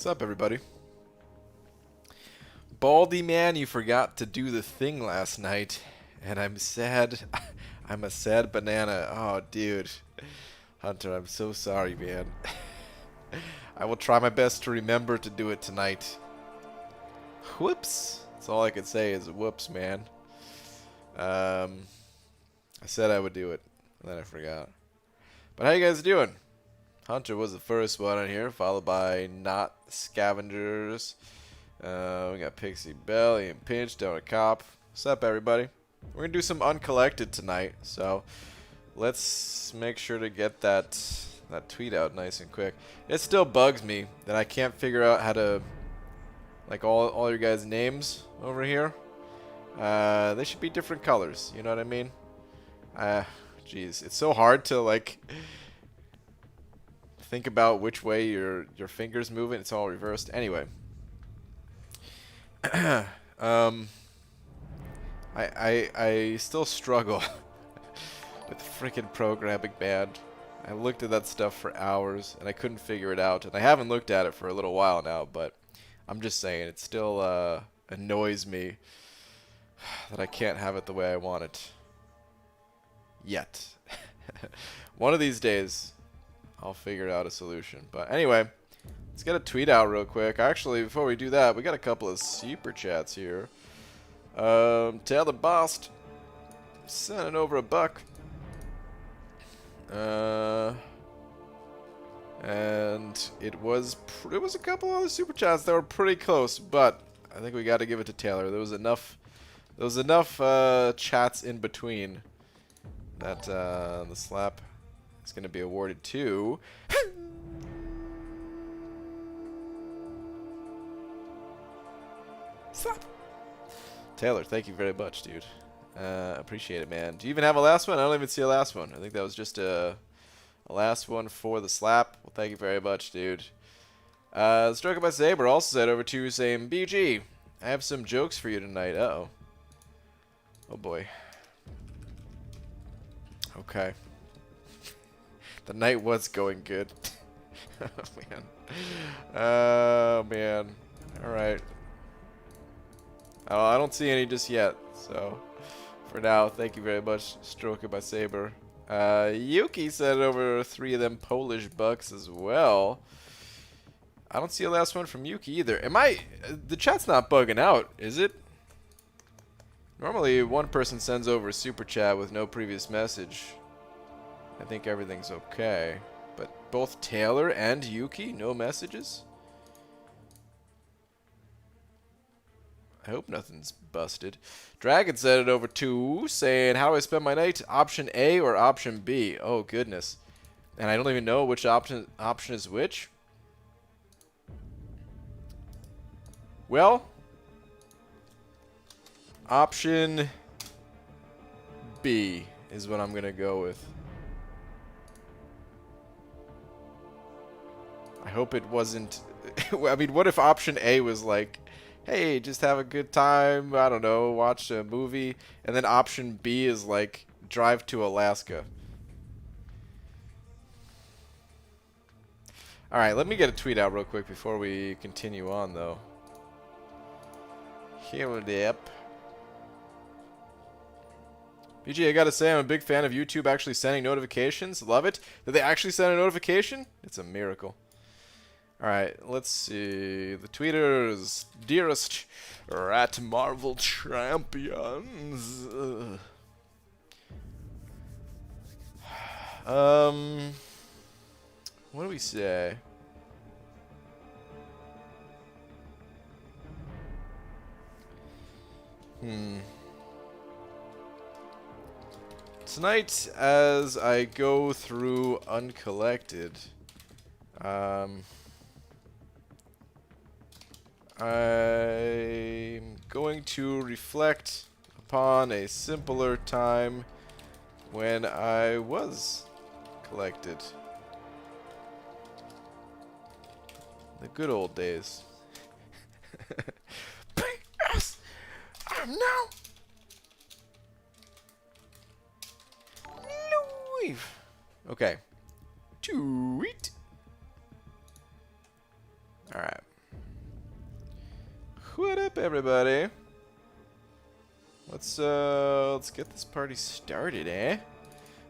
What's up, everybody? Baldy man, you forgot to do the thing last night, and I'm sad. I'm a sad banana. Oh, dude. Hunter, I'm so sorry, man. I will try my best to remember to do it tonight. Whoops. That's all I can say is whoops, man. I said I would do it, and then I forgot. But how you guys doing? Hunter was the first one on here, followed by Not Scavengers. We got Pixie Belly and Pinch down a cop. What's up, everybody? We're gonna do some Uncollected tonight, so let's make sure to get that tweet out nice and quick. It still bugs me that I can't figure out how to, like, all your guys' names over here. They should be different colors. You know what I mean? Jeez, it's so hard to like think about which way your fingers moving. It's all reversed. Anyway. I still struggle with freaking programming, man. I looked at that stuff for hours and I couldn't figure it out, and I haven't looked at it for a little while now, but I'm just saying it still annoys me that I can't have it the way I want it yet. One of these days I'll figure out a solution. But anyway, let's get a tweet out real quick. Actually, before we do that, we got a couple of super chats here. Taylor Bost sending over $1. And it was a couple other super chats that were pretty close, but I think we got to give it to Taylor. There was enough chats in between that the slap is going to be awarded to. Slap. Taylor, thank you very much, dude. Appreciate it, man. Do you even have a last one? I don't even see a last one. I think that was just a last one for the slap. Well, thank you very much, dude. Stroke by Saber also said over to saying, BG, I have some jokes for you tonight. Uh-oh. Oh, boy. Okay. The night was going good. Oh, man. Oh, man. All right. Oh, I don't see any just yet, so for now, thank you very much, Stroke by Saber. Yuki said over 3 of them Polish bucks as well. I don't see a last one from Yuki either. The chat's not bugging out, is it? Normally, one person sends over a super chat with no previous message. I think everything's okay. But both Taylor and Yuki, no messages? I hope nothing's busted. Dragon said it over 2, saying, how do I spend my night? Option A or option B? Oh, goodness. And I don't even know which option is which. Well, option B is what I'm going to go with. I hope it wasn't... I mean, what if option A was like, hey, just have a good time, I don't know, watch a movie, and then option B is like, drive to Alaska. Alright, let me get a tweet out real quick before we continue on, though. Here it up. BG, I gotta say, I'm a big fan of YouTube actually sending notifications. Love it. Did they actually send a notification? It's a miracle. Alright, let's see. The tweeters, dearest Rat Marvel Champions. What do we say? Tonight, as I go through Uncollected, I'm going to reflect upon a simpler time when I was collected. The good old days. P.S. I'm now live. Okay. Tweet. Alright. up, everybody? Let's get this party started, eh?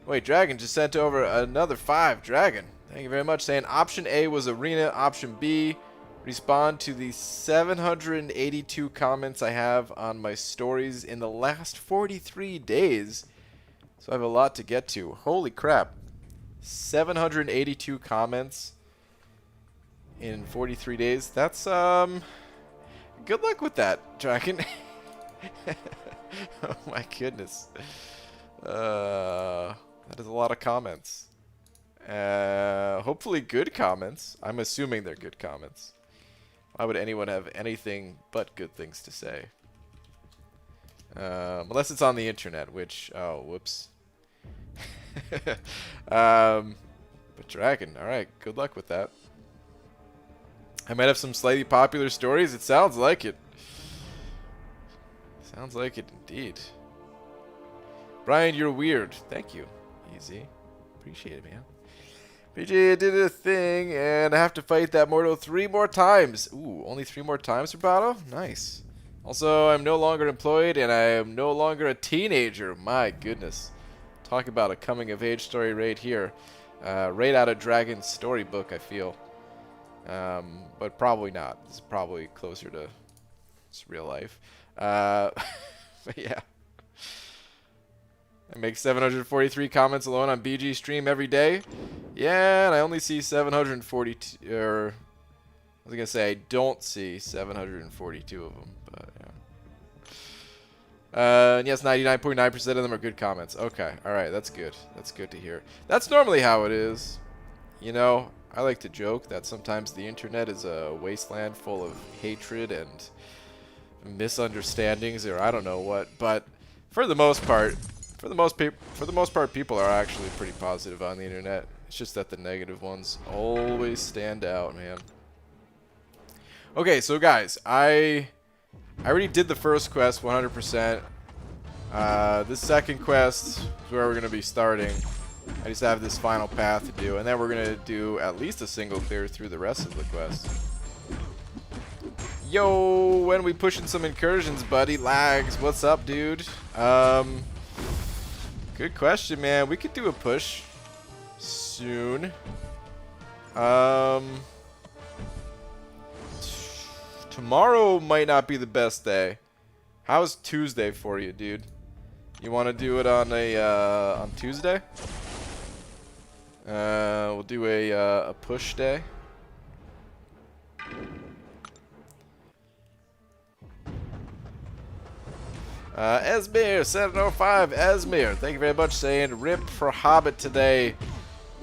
Wait, Dragon just sent over another 5. Dragon, thank you very much. Saying option A was arena, option B respond to the 782 comments I have on my stories in the last 43 days. So I have a lot to get to. Holy crap. 782 comments in 43 days. That's good luck with that, Dragon. Oh my goodness. That is a lot of comments. Hopefully good comments. I'm assuming they're good comments. Why would anyone have anything but good things to say? Unless it's on the internet, which... Oh, whoops. But Dragon, alright, good luck with that. I might have some slightly popular stories. It sounds like it. Sounds like it indeed. Brian, you're weird. Thank you. Easy. Appreciate it, man. PJ did a thing, and I have to fight that mortal 3 more times. Ooh, only 3 more times, Roboto? Nice. Also, I'm no longer employed, and I am no longer a teenager. My goodness. Talk about a coming-of-age story right here. Right out of Dragon's storybook, I feel. But probably not. This is probably closer to real life. But yeah. I make 743 comments alone on BG stream every day. Yeah, and I only see 742, or I was going to say I don't see 742 of them, but yeah. And yes, 99.9% of them are good comments. Okay, alright, that's good. That's good to hear. That's normally how it is. You know, I like to joke that sometimes the internet is a wasteland full of hatred and misunderstandings, or I don't know what, but for the most part, people are actually pretty positive on the internet. It's just that the negative ones always stand out, man. Okay, so guys, I already did the first quest 100%. This second quest is where we're going to be starting. I just have this final path to do, and then we're going to do at least a single clear through the rest of the quest. Yo, when we pushing some incursions, buddy? Lags, what's up, dude? Good question, man. We could do a push soon. Tomorrow might not be the best day. How's Tuesday for you, dude? You want to do it on on Tuesday? We'll do a push day. Esmir 705, Esmir, thank you very much. Saying rip for Hobbit today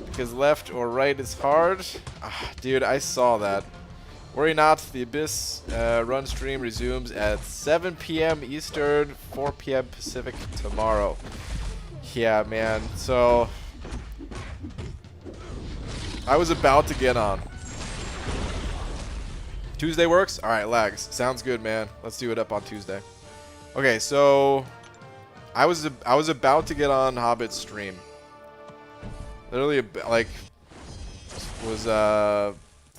because left or right is hard. Dude, I saw that. Worry not, the Abyss run stream resumes at 7 p.m. Eastern, 4 p.m. Pacific tomorrow. Yeah, man. So I was about to get on. Tuesday works? All right, Lags. Sounds good, man. Let's do it up on Tuesday. Okay, so I was about to get on Hobbit's stream. Literally, like, was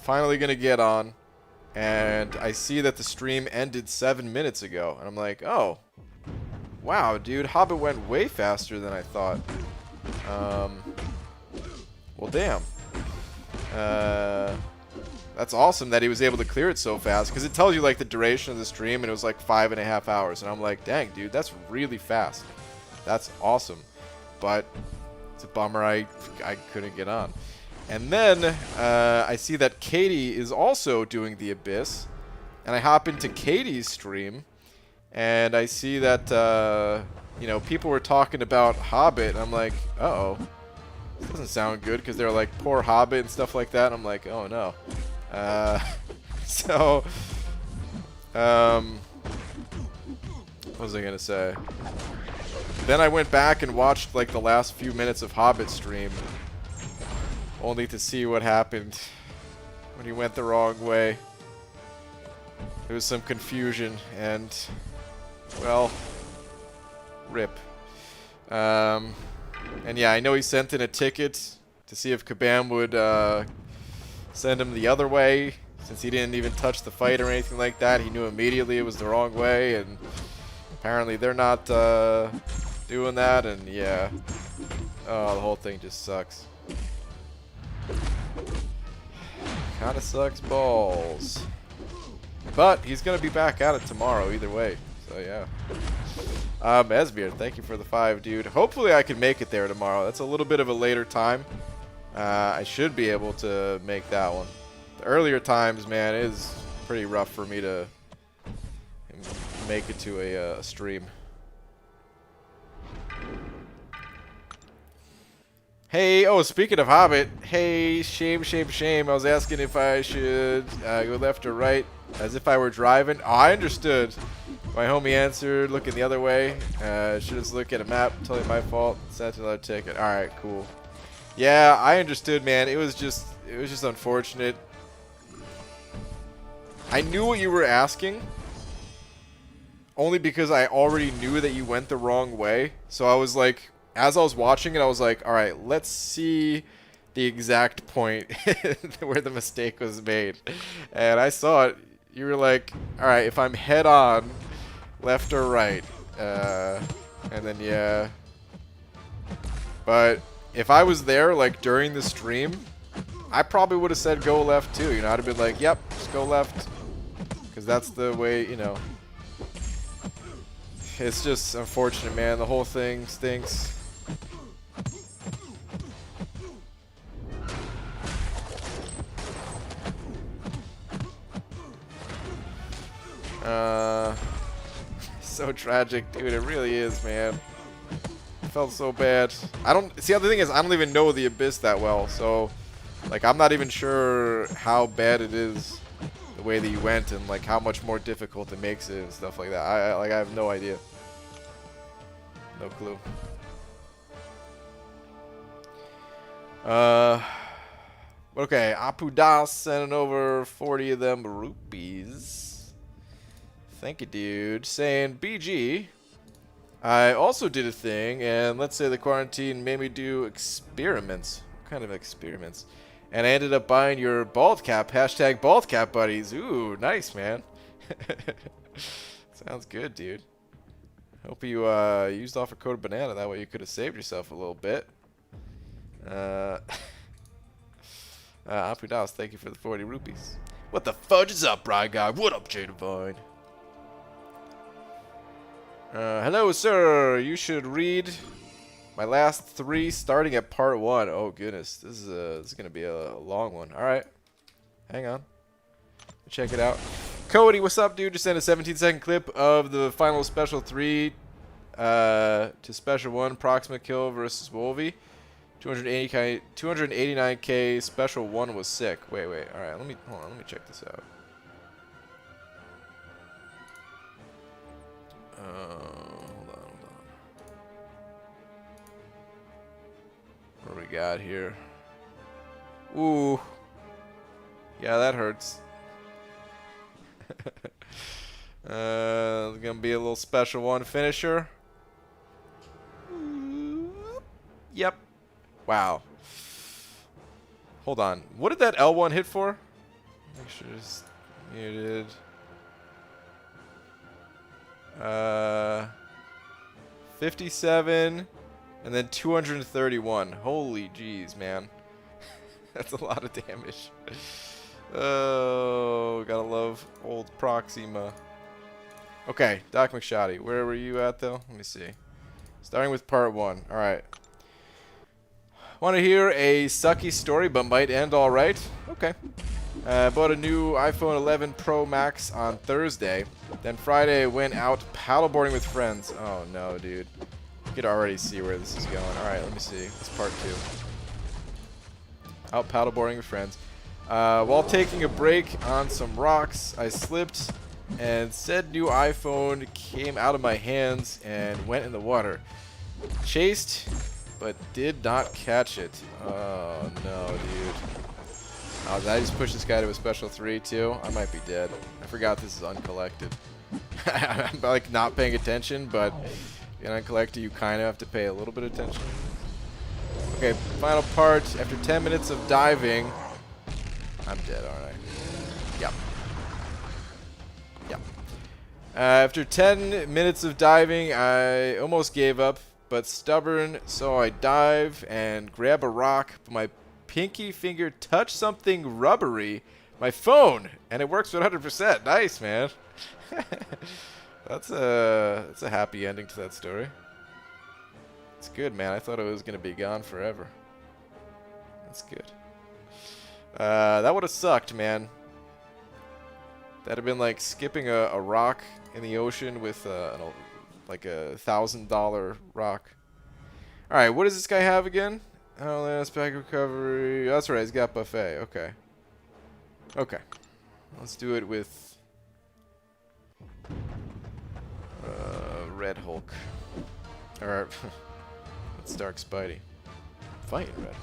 finally gonna get on, and I see that the stream ended 7 minutes ago, and I'm like, oh, wow, dude, Hobbit went way faster than I thought. Well, damn. That's awesome that he was able to clear it so fast, because it tells you like the duration of the stream, and it was like 5.5 hours, and I'm like, dang, dude, that's really fast. That's awesome, but it's a bummer I couldn't get on. And then I see that Katie is also doing the Abyss, and I hop into Katie's stream, and I see that you know, people were talking about Hobbit, and I'm like, uh-oh, this doesn't sound good, because they're like, poor Hobbit and stuff like that, and I'm like, oh no. So, what was I gonna say? Then I went back and watched like the last few minutes of Hobbit stream, only to see what happened when he went the wrong way. There was some confusion, and well, rip. And yeah, I know he sent in a ticket to see if Kabam would send him the other way, Since he didn't even touch the fight or anything like that, he knew immediately it was the wrong way, and apparently they're not doing that, and yeah. Oh, the whole thing just sucks. Kinda sucks balls. But he's gonna be back at it tomorrow either way, so yeah. Esbir, thank you for the 5, dude. Hopefully I can make it there tomorrow. That's a little bit of a later time. I should be able to make that one. The earlier times, man, is pretty rough for me to make it to a stream. Hey, oh, speaking of Hobbit, hey, shame. I was asking if I should go left or right, as if I were driving. Oh, I understood. My homie answered, looking the other way. Should just look at a map, totally my fault. Sent another ticket. Alright, cool. Yeah, I understood, man. It was just unfortunate. I knew what you were asking, only because I already knew that you went the wrong way. So I was like, as I was watching it, I was like, alright, let's see the exact point where the mistake was made. And I saw it. You were like, alright, if I'm head on, left or right. And then, yeah. But if I was there, like, during the stream, I probably would have said go left, too. You know, I'd have been like, yep, just go left. Because that's the way, you know. It's just unfortunate, man. The whole thing stinks. So tragic, dude. It really is, man. I felt so bad. I don't see. The other thing is, I don't even know the Abyss that well, so like I'm not even sure how bad it is the way that you went, and like how much more difficult it makes it and stuff like that. I have no idea. No clue. Okay, Apu Das sending over 40 of them rupees. Thank you, dude. Saying, BG, I also did a thing, and let's say the quarantine made me do experiments. What kind of experiments? And I ended up buying your bald cap, hashtag bald cap buddies. Ooh, nice, man. Sounds good, dude. Hope you used offer code banana. That way you could have saved yourself a little bit. Apu Das, thank you for the 40 rupees. What the fudge is up, Bry Guy? What up, J Divine? Hello, sir. You should read my last 3 starting at part 1. Oh, goodness. This is going to be a long one. All right. Hang on. Check it out. Cody, what's up, dude? Just sent a 17-second clip of the final special 3 to special 1, proximate kill versus Wolvie. 289k special 1 was sick. Wait. All right. Hold on. Let me check this out. Hold on. What do we got here? Ooh. Yeah, that hurts. It's gonna be a little special 1 finisher. Yep. Wow. Hold on. What did that L1 hit for? Make sure it's muted. 57 and then 231. Holy jeez, man. That's a lot of damage. Oh, gotta love old Proxima. Okay, Doc McShoddy, where were you at though? Let me see. Starting with part 1. Alright. Want to hear a sucky story but might end alright? Okay. Bought a new iPhone 11 Pro Max on Thursday. Then Friday went out paddleboarding with friends. Oh no, dude. You could already see where this is going. Alright, let me see. It's part 2. Out paddleboarding with friends. While taking a break on some rocks, I slipped and said new iPhone came out of my hands and went in the water. Chased, but did not catch it. Oh no, dude. Oh, did I just push this guy to a special 3 too? I might be dead. I forgot this is Uncollected. I'm like not paying attention, but in Uncollected you kind of have to pay a little bit of attention. Okay, final part. After 10 minutes of diving, I'm dead, aren't I? After 10 minutes of diving, I almost gave up, but stubborn, so I dive and grab a rock, but my pinky finger touched something rubbery, my phone, and it works 100%. Nice, man. That's a happy ending to that story. It's good, man. I thought it was going to be gone forever. That's good. That would have sucked, man. That'd have been like skipping a rock in the ocean with like a $1,000 rock. All right, what does this guy have again? Oh, that's back recovery. That's right, he's got buffet. Okay. Okay. Let's do it with Red Hulk. Or it's Dark Spidey. Fighting Red Hulk.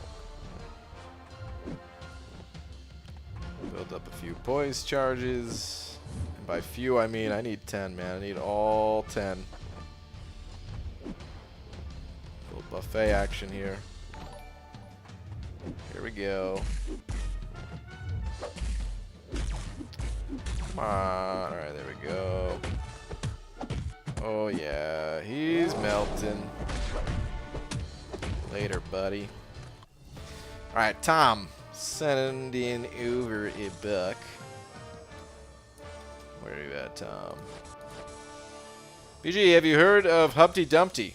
Build up a few poise charges. And by few, I mean I need 10, man. I need all 10. Little buffet action here. Here we go. Come on. Alright, there we go. Oh, yeah. He's melting. Later, buddy. Alright, Tom. Sending over a buck. Where are you at, Tom? BG, have you heard of Humpty Dumpty?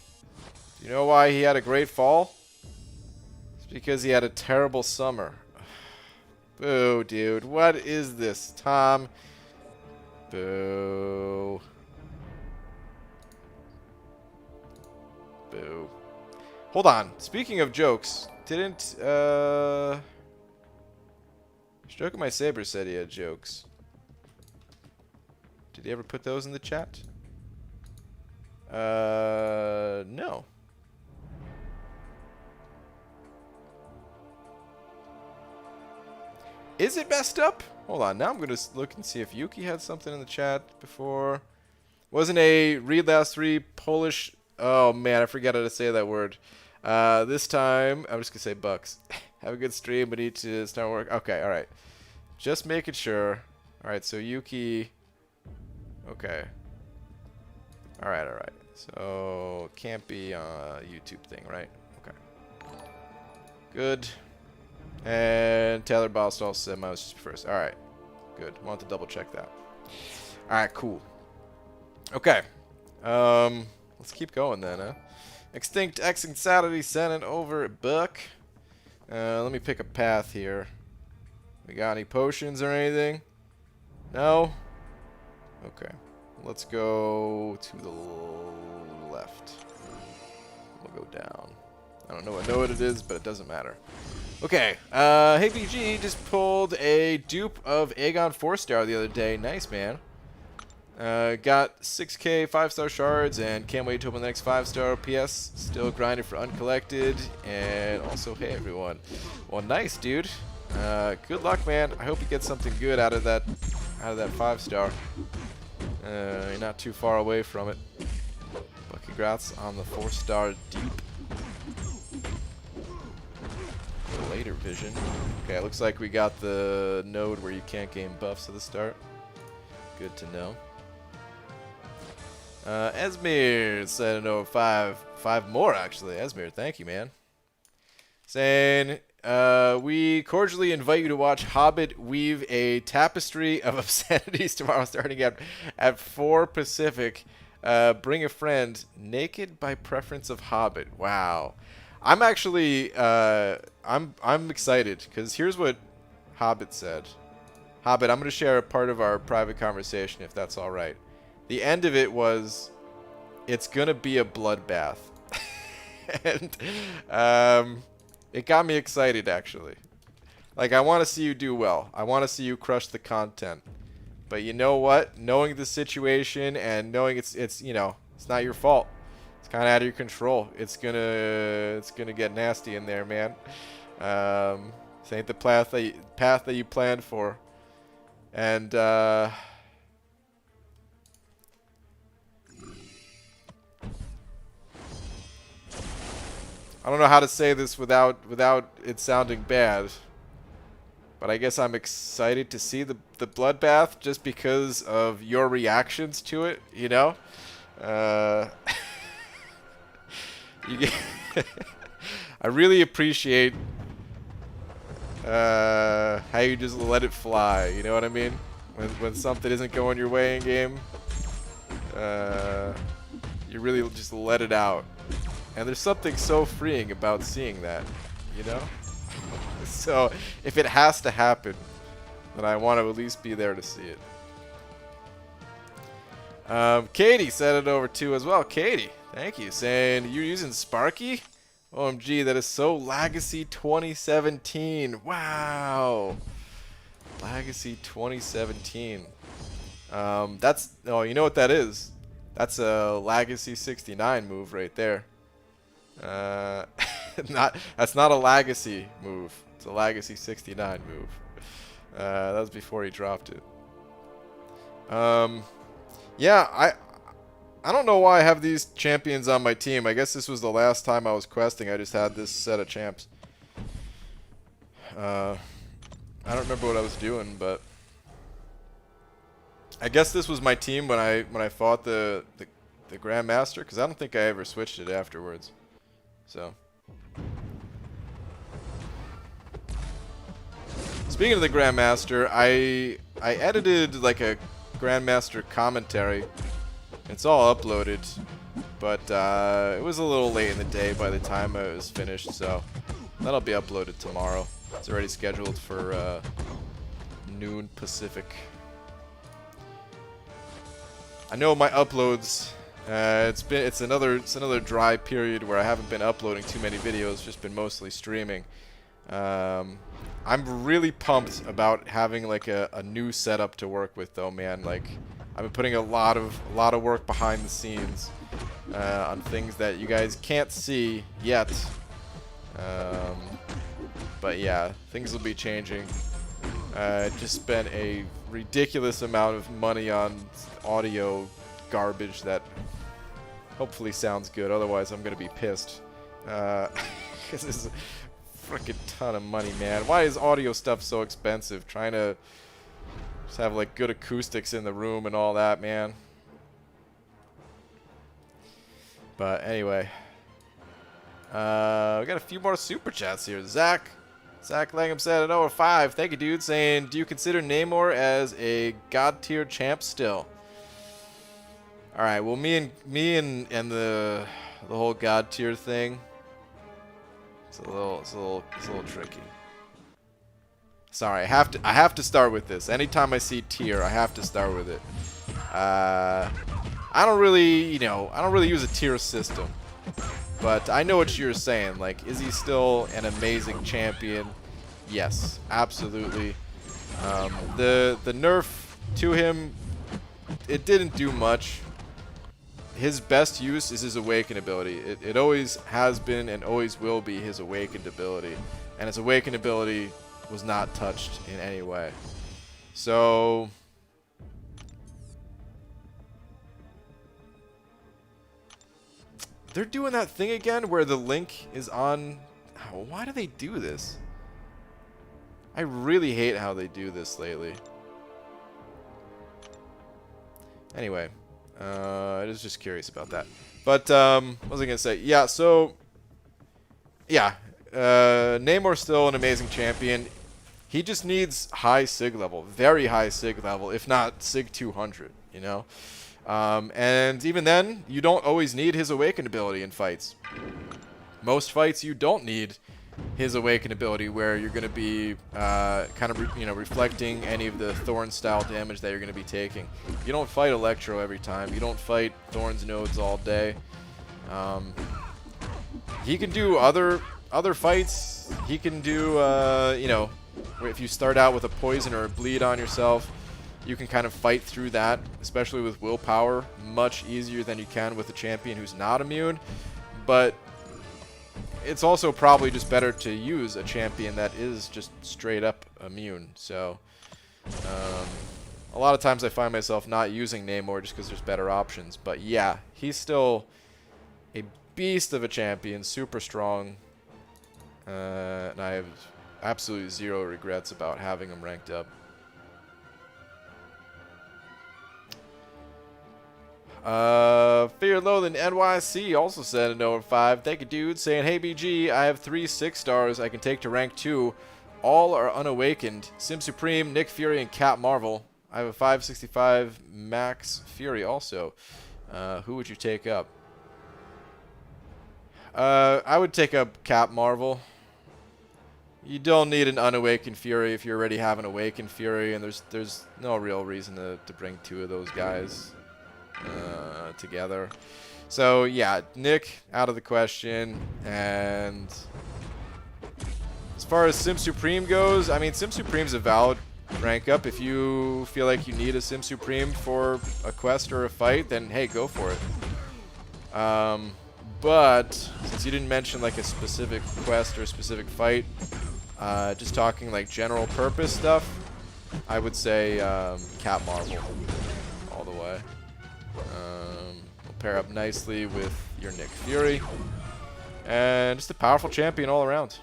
Do you know why he had a great fall? It's because he had a terrible summer. Boo, dude. What is this, Tom? Boo. Boo. Hold on. Speaking of jokes, didn't, Stroke My Saber said he had jokes. Did he ever put those in the chat? No. Is it messed up? Hold on, now I'm going to look and see if Yuki had something in the chat before. Wasn't a read last three Polish... Oh, man, I forgot how to say that word. This time, I'm just going to say bucks. Have a good stream, but need to start work. Okay, alright. Just making sure. Alright, so Yuki... Okay. Alright, alright. So, can't be a YouTube thing, right? Okay. Good. And Taylor Bostall said mine was just first. Alright. Good. Want to double check that. Alright, cool. Okay. Let's keep going then, huh? Extinct X Insanity sent it over a buck. Let me pick a path here. We got any potions or anything? No? Okay. Let's go to the left. We'll go down. I don't know what it is, but it doesn't matter. Okay. Hey VG just pulled a dupe of Aegon 4-star the other day. Nice, man. Got 6k 5-star shards and can't wait to open the next 5-star. PS, still grinding for Uncollected. And also, hey everyone. Well, nice, dude. Good luck, man. I hope you get something good out of that 5-star. You're not too far away from it. But congrats on the 4-star dupe. Later vision. Okay, looks like we got the node where you can't gain buffs at the start. Good to know. Esmir said no, five more actually. Esmir, thank you, man. Saying we cordially invite you to watch Hobbit weave a tapestry of obscenities tomorrow, starting at 4 Pacific. Bring a friend. Naked by preference of Hobbit. Wow. I'm actually I'm excited because here's what Hobbit said. Hobbit, I'm going to share a part of our private conversation if that's all right. The end of it was, it's going to be a bloodbath. And it got me excited, actually. Like, I want to see you do well. I want to see you crush the content. But you know what? Knowing the situation and knowing it's you know, it's not your fault. It's kind of out of your control. It's gonna get nasty in there, man. This ain't the path that you planned for. And I don't know how to say this without it sounding bad. But I guess I'm excited to see the bloodbath just because of your reactions to it, you know? You get I really appreciate how you just let it fly, you know what I mean? When something isn't going your way in game, you really just let it out. And there's something so freeing about seeing that, you know? So, if it has to happen, then I want to at least be there to see it. Katie sent it over too as well. Katie, thank you. Saying, you're using Sparky? OMG, that is so Legacy 2017. Wow. Legacy 2017. That's, oh, you know what that is? That's a Legacy 69 move right there. That's not a Legacy move. It's a Legacy 69 move. That was before he dropped it. Yeah, I don't know why I have these champions on my team. I guess this was the last time I was questing. I just had this set of champs. I don't remember what I was doing, but I guess this was my team when I fought the Grandmaster, because I don't think I ever switched it afterwards. So, speaking of the Grandmaster, I edited like a Grandmaster commentary. It's all uploaded, but it was a little late in the day by the time it was finished, so that'll be uploaded tomorrow. It's already scheduled for noon Pacific. I know my uploads. It's another dry period where I haven't been uploading too many videos, just been mostly streaming. I'm really pumped about having like a new setup to work with though, man. Like, I've been putting a lot of work behind the scenes on things that you guys can't see yet. But yeah, things will be changing. Just spent a ridiculous amount of money on audio garbage that hopefully sounds good. Otherwise, I'm gonna be pissed. Because this is a freaking ton of money, man. Why is audio stuff so expensive? Trying to just have like good acoustics in the room and all that, man. But anyway, we got a few more super chats here. Zach Langham said at over 5. Thank you, dude. Saying, do you consider Namor as a god tier champ still? All right. Well, me and the whole god tier thing. It's a little tricky. Sorry, I have to start with this. Anytime I see tier, I have to start with it. I don't really use a tier system. But I know what you're saying. Like, is he still an amazing champion? Yes, absolutely. The nerf to him, it didn't do much. His best use is his awakened ability. It always has been and always will be his awakened ability. And his awakened ability was not touched in any way. So they're doing that thing again where the link is on. Why do they do this? I really hate how they do this lately. Anyway, I was just curious about that. But what was I gonna say? Yeah, so yeah, Namor's still an amazing champion. He just needs high sig level, very high sig level, if not sig 200. You know. And even then, you don't always need his awakened ability in fights. Most fights you don't need his awakened ability, where you're going to be kind of reflecting any of the Thorn style damage that you're going to be taking. You don't fight Electro every time. You don't fight Thorn's nodes all day. He can do other fights. He can do if you start out with a poison or a bleed on yourself, you can kind of fight through that, especially with willpower, much easier than you can with a champion who's not immune. But it's also probably just better to use a champion that is just straight up immune. So a lot of times I find myself not using Namor just because there's better options. But yeah, he's still a beast of a champion, super strong. And I have absolutely zero regrets about having him ranked up. Fear Loathing NYC also sent a note 5. Thank you, dude. Saying, hey, BG, I have 3 6-stars I can take to rank 2. All are unawakened. Sim Supreme, Nick Fury, and Cat Marvel. I have a 565 Max Fury also. Who would you take up? I would take up Cat Marvel. You don't need an unawakened Fury if you already have an awakened Fury, and there's no real reason to bring 2 of those guys together. So yeah, Nick out of the question. And as far as Sim Supreme goes, I mean, Sim Supreme's a valid rank up. If you feel like you need a Sim Supreme for a quest or a fight, then hey, go for it. But since you didn't mention like a specific quest or a specific fight, just talking like general purpose stuff, I would say Cat Marvel all the way. Will pair up nicely with your Nick Fury, and just a powerful champion all around.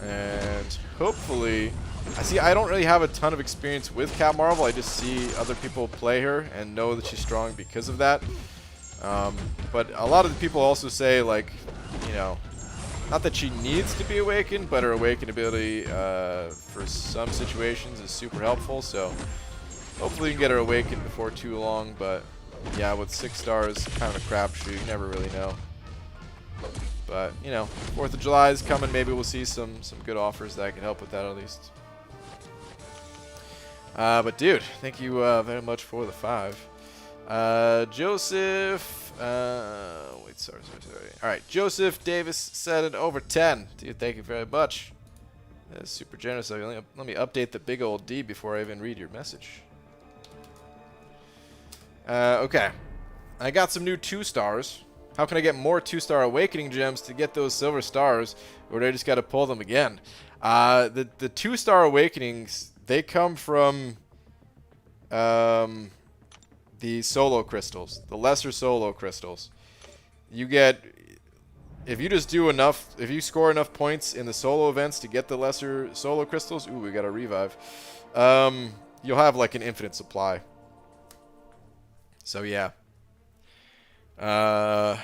And hopefully, I don't really have a ton of experience with Cat Marvel. I just see other people play her and know that she's strong because of that. But a lot of the people also say, like, you know, not that she needs to be awakened, but her awakened ability for some situations is super helpful. So hopefully you can get her awakened before too long. But yeah, with 6 stars, kind of a crapshoot. You never really know. But, you know, 4th of July is coming. Maybe we'll see some good offers that can help with that at least. But, dude, thank you very much for the 5. Joseph, wait, sorry. All right, Joseph Davis said it over 10. Dude, thank you very much. That's super generous of you. Let me update the big old D before I even read your message. Okay. I got some new 2 stars. How can I get more 2-star awakening gems to get those silver stars, or do I just got to pull them again? The 2-star awakenings, they come from the solo crystals, the lesser solo crystals. You get, if you just do enough, if you score enough points in the solo events to get the lesser solo crystals, ooh, we got a revive. You'll have like an infinite supply. So yeah. I'm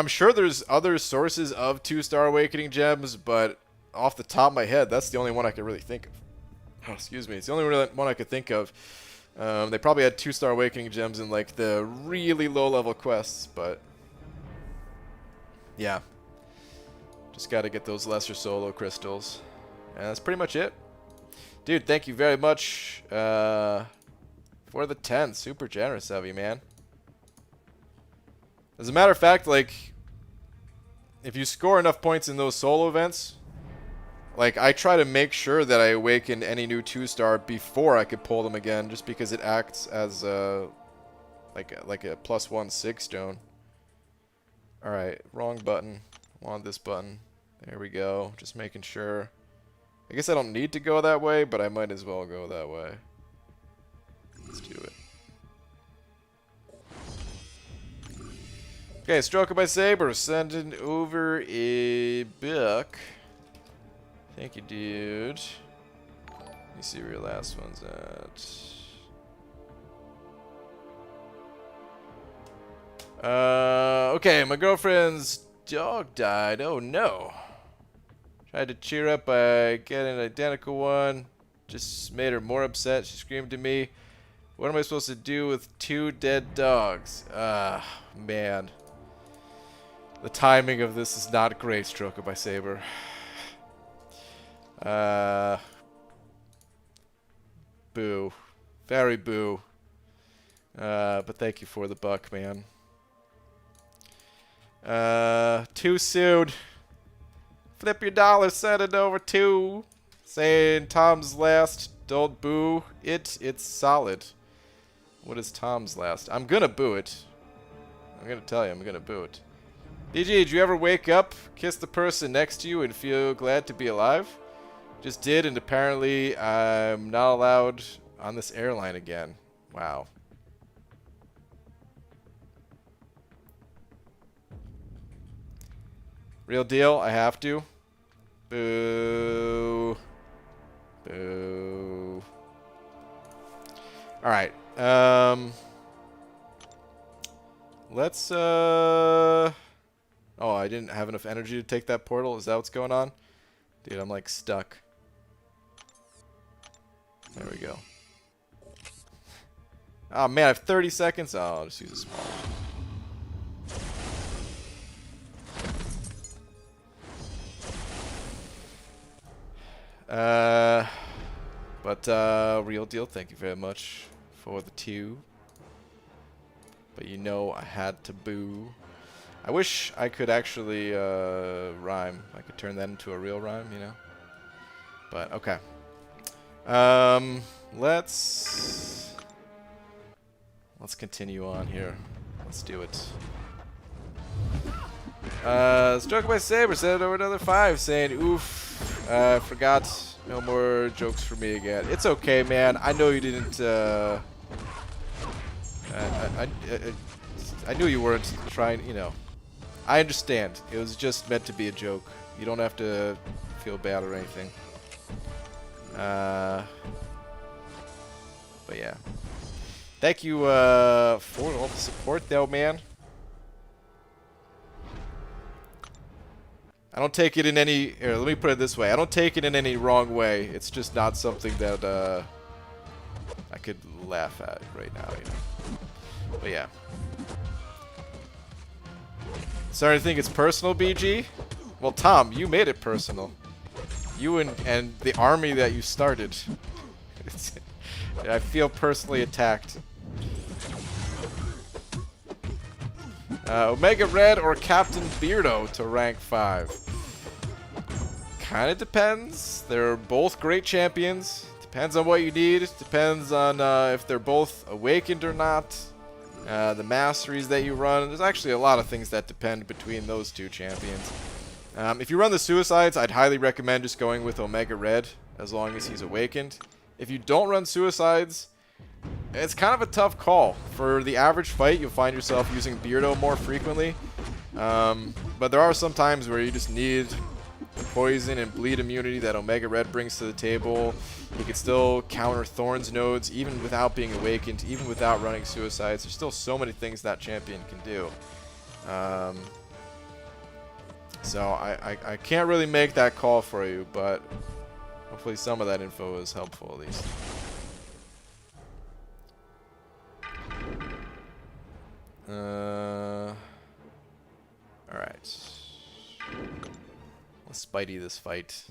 sure there's other sources of 2-star awakening gems, but off the top of my head, that's the only one I could really think of. Oh, excuse me, it's the only one I could think of. They probably had 2-star awakening gems in like the really low level quests, but yeah, just got to get those lesser solo crystals, and that's pretty much it. Dude, thank you very much for the 10. Super generous of you, man. As a matter of fact, like, if you score enough points in those solo events, like, I try to make sure that I awaken any new 2-star before I could pull them again, just because it acts as like a +1 6 stone. All right, wrong button. I want this button. There we go. Just making sure. I guess I don't need to go that way, but I might as well go that way. Let's do it. Okay, Stroker by Saber, sending over a book. Thank you, dude. Let me see where your last one's at. Okay, my girlfriend's dog died. Oh no. Tried to cheer up by getting an identical one. Just made her more upset. She screamed at me. What am I supposed to do with 2 dead dogs? Man. The timing of this is not great, Stroker by Saber. Boo. Very boo. But thank you for the buck, man. Too soon. Flip your dollar, send it over to. Saying Tom's last, don't boo it. It's solid. What is Tom's last? I'm gonna boo it. I'm gonna tell you, I'm gonna boo it. DG, did you ever wake up, kiss the person next to you, and feel glad to be alive? Just did, and apparently I'm not allowed on this airline again. Wow. Real deal, I have to. Boo. Boo. Alright. Let's, Oh, I didn't have enough energy to take that portal. Is that what's going on? Dude, I'm like stuck. There we go. Oh man, I have 30 seconds. Oh, I'll just use a small one. Real deal, thank you very much for the 2. But you know I had to boo. I wish I could actually rhyme. I could turn that into a real rhyme, you know? But, okay. Let's continue on here. Let's do it. Stroke by Saber said over another 5, saying, oof, forgot, no more jokes for me again. It's okay, man. I know you didn't, I knew you weren't trying, you know. I understand. It was just meant to be a joke. You don't have to feel bad or anything. But yeah. Thank you, for all the support, though, man. I don't take it in any... Here, let me put it this way. I don't take it in any wrong way. It's just not something that, I could laugh at right now, you know. But yeah. Starting to think it's personal, BG? Well, Tom, you made it personal. You and the army that you started. I feel personally attacked. Omega Red or Captain Beardo to rank 5? Kinda depends. They're both great champions. Depends on what you need. Depends on if they're both awakened or not. The masteries that you run. There's actually a lot of things that depend between those 2 champions. If you run the Suicides, I'd highly recommend just going with Omega Red as long as he's awakened. If you don't run Suicides, it's kind of a tough call. For the average fight, you'll find yourself using Beardo more frequently. But there are some times where you just need the poison and bleed immunity that Omega Red brings to the table. You can still counter Thorn's nodes even without being awakened, even without running Suicides. There's still so many things that champion can do. So I can't really make that call for you, but hopefully some of that info is helpful at least. Alright. Let's Spidey this fight.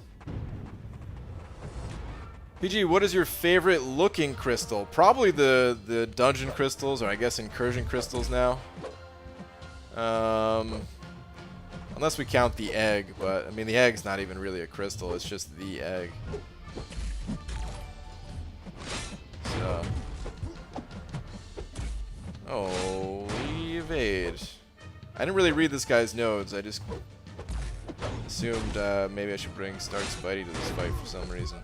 PG, what is your favorite looking crystal? Probably the dungeon crystals, or I guess incursion crystals now. Unless we count the egg, but I mean the egg's not even really a crystal, it's just the egg. So. Oh, evade. I didn't really read this guy's nodes, I just assumed maybe I should bring Stark Spidey to this fight for some reason.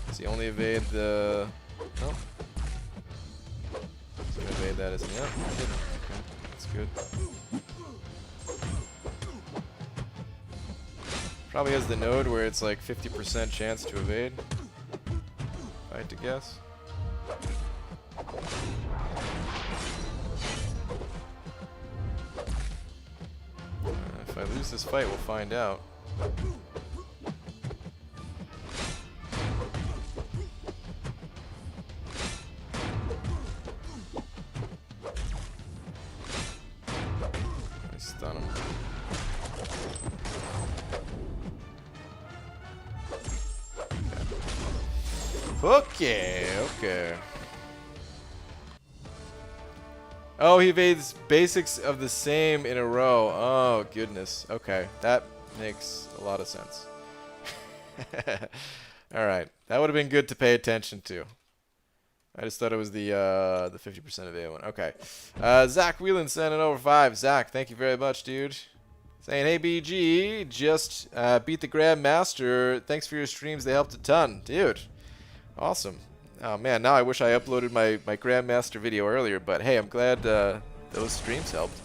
Does he only evade the... Oh. He's gonna evade that, isn't he? Yeah, he didn't. Okay, that's good. Probably has the node where it's like 50% chance to evade. If I had to guess. If I lose this fight, we'll find out. I stun him. Okay, okay. Oh, he evades basics of the same in a row. Oh, goodness. Okay, that makes a lot of sense. Alright, that would have been good to pay attention to. I just thought it was the 50% of A1. Okay. Zach Whelan sending over 5. Zach, thank you very much, dude. Saying, hey BG, just beat the Grandmaster. Thanks for your streams, they helped a ton. Dude, awesome. Oh man, now I wish I uploaded my Grandmaster video earlier, but hey, I'm glad those streams helped.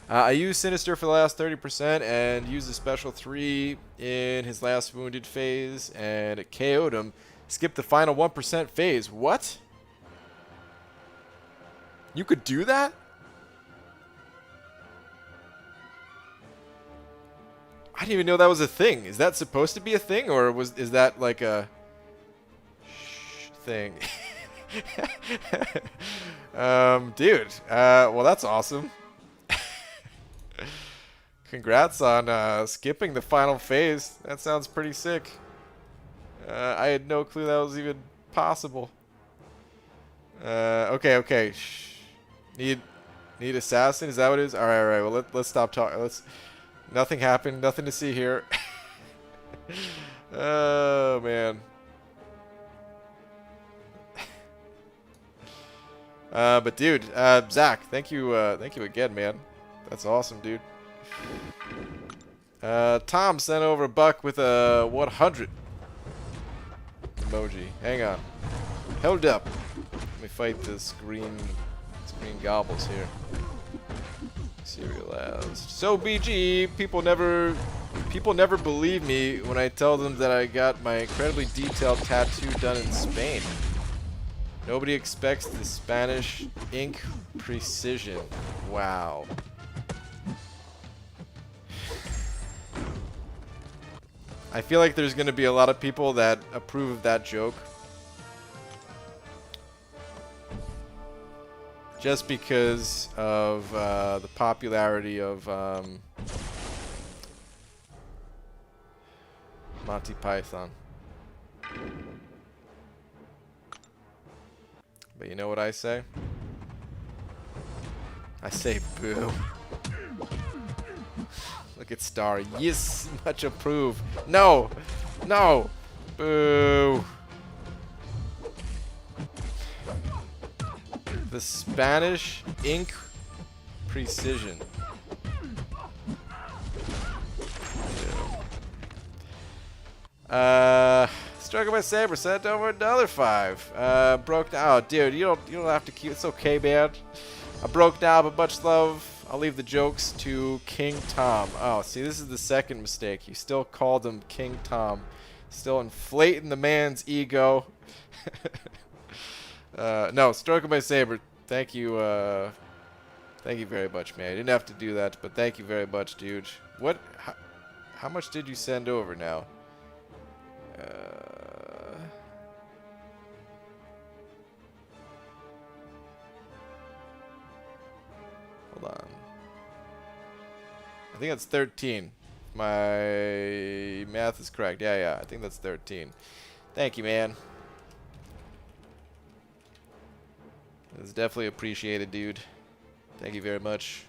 I used Sinister for the last 30% and used the special 3 in his last wounded phase, and it KO'd him. Skipped the final 1% phase. What? You could do that? I didn't even know that was a thing. Is that supposed to be a thing, or is that like a thing? Dude. Well, that's awesome. Congrats on skipping the final phase. That sounds pretty sick. I had no clue that was even possible. Okay. Shh. Need assassin? Is that what it is? All right. Well, let's stop talking. Nothing happened. Nothing to see here. Oh man. But dude, Zach, thank you again, man. That's awesome, dude. Tom sent over a buck with a 100 emoji. Hang on. Hold up. Let me fight this green gobbles here. Serialized. So BG, people never believe me when I tell them that I got my incredibly detailed tattoo done in Spain. Nobody expects the Spanish ink precision. Wow. I feel like there's going to be a lot of people that approve of that joke. Just because of the popularity of Monty Python. But you know what I say? I say boo. Look at Star. Yes, much approve. No! No! Boo! The Spanish ink precision. Struggle by Saber sent over $1.05. Broke down. Oh, dude, you don't have to keep. It's okay, man. I broke down, but much love. I'll leave the jokes to King Tom. Oh, see, this is the second mistake. You still called him King Tom. Still inflating the man's ego. No, Stroke by Saber. Thank you very much, man. You didn't have to do that, but thank you very much, dude. What? How much did you send over now? Hold on. I think that's 13. My math is correct. Yeah. I think that's 13. Thank you, man. It's definitely appreciated, dude. Thank you very much.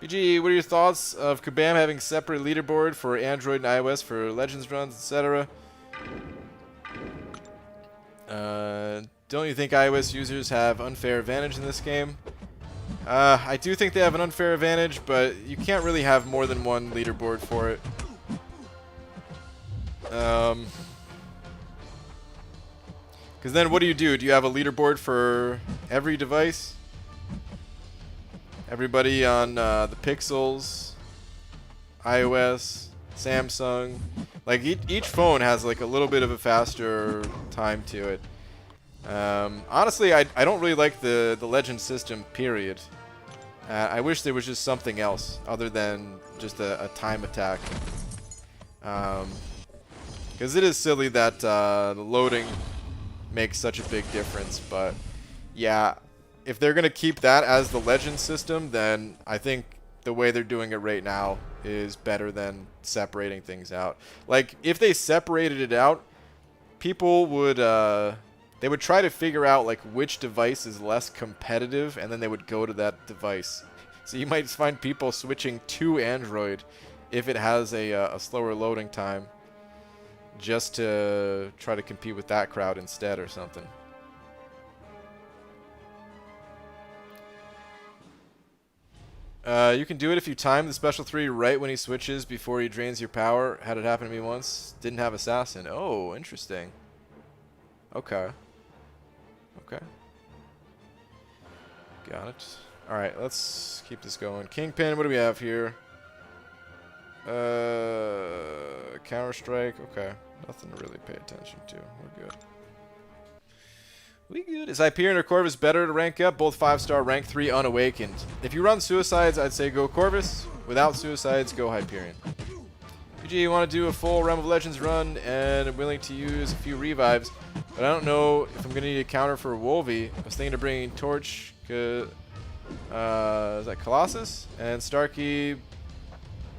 BG, what are your thoughts of Kabam having separate leaderboard for Android and iOS for Legends runs, etc.? Don't you think iOS users have unfair advantage in this game? I do think they have an unfair advantage, but you can't really have more than one leaderboard for it. Because then what do? Do you have a leaderboard for every device? Everybody on the Pixels, iOS, Samsung. Like each phone has like a little bit of a faster time to it. Honestly, I don't really like the Legend system, period. I wish there was just something else other than just a time attack. Because it is silly that the loading makes such a big difference, but yeah, if they're going to keep that as the Legend system, then I think the way they're doing it right now is better than separating things out. Like, if they separated it out, people would, they would try to figure out, like, which device is less competitive, and then they would go to that device. So you might find people switching to Android if it has a slower loading time, just to try to compete with that crowd instead or something. You can do it if you time the special 3 right when he switches before he drains your power. Had it happen to me once. Didn't have assassin. Oh, interesting. Okay. Okay. Got it. Alright, let's keep this going. Kingpin, what do we have here? Counter-Strike. Okay. Nothing to really pay attention to. We're good. We good. Is Hyperion or Corvus better to rank up? Both 5-star, rank 3, unawakened. If you run Suicides, I'd say go Corvus. Without Suicides, go Hyperion. PG, you want to do a full Realm of Legends run, and I'm willing to use a few revives, but I don't know if I'm going to need a counter for Wolvie. I was thinking of bringing Torch, is that Colossus? And Starkey,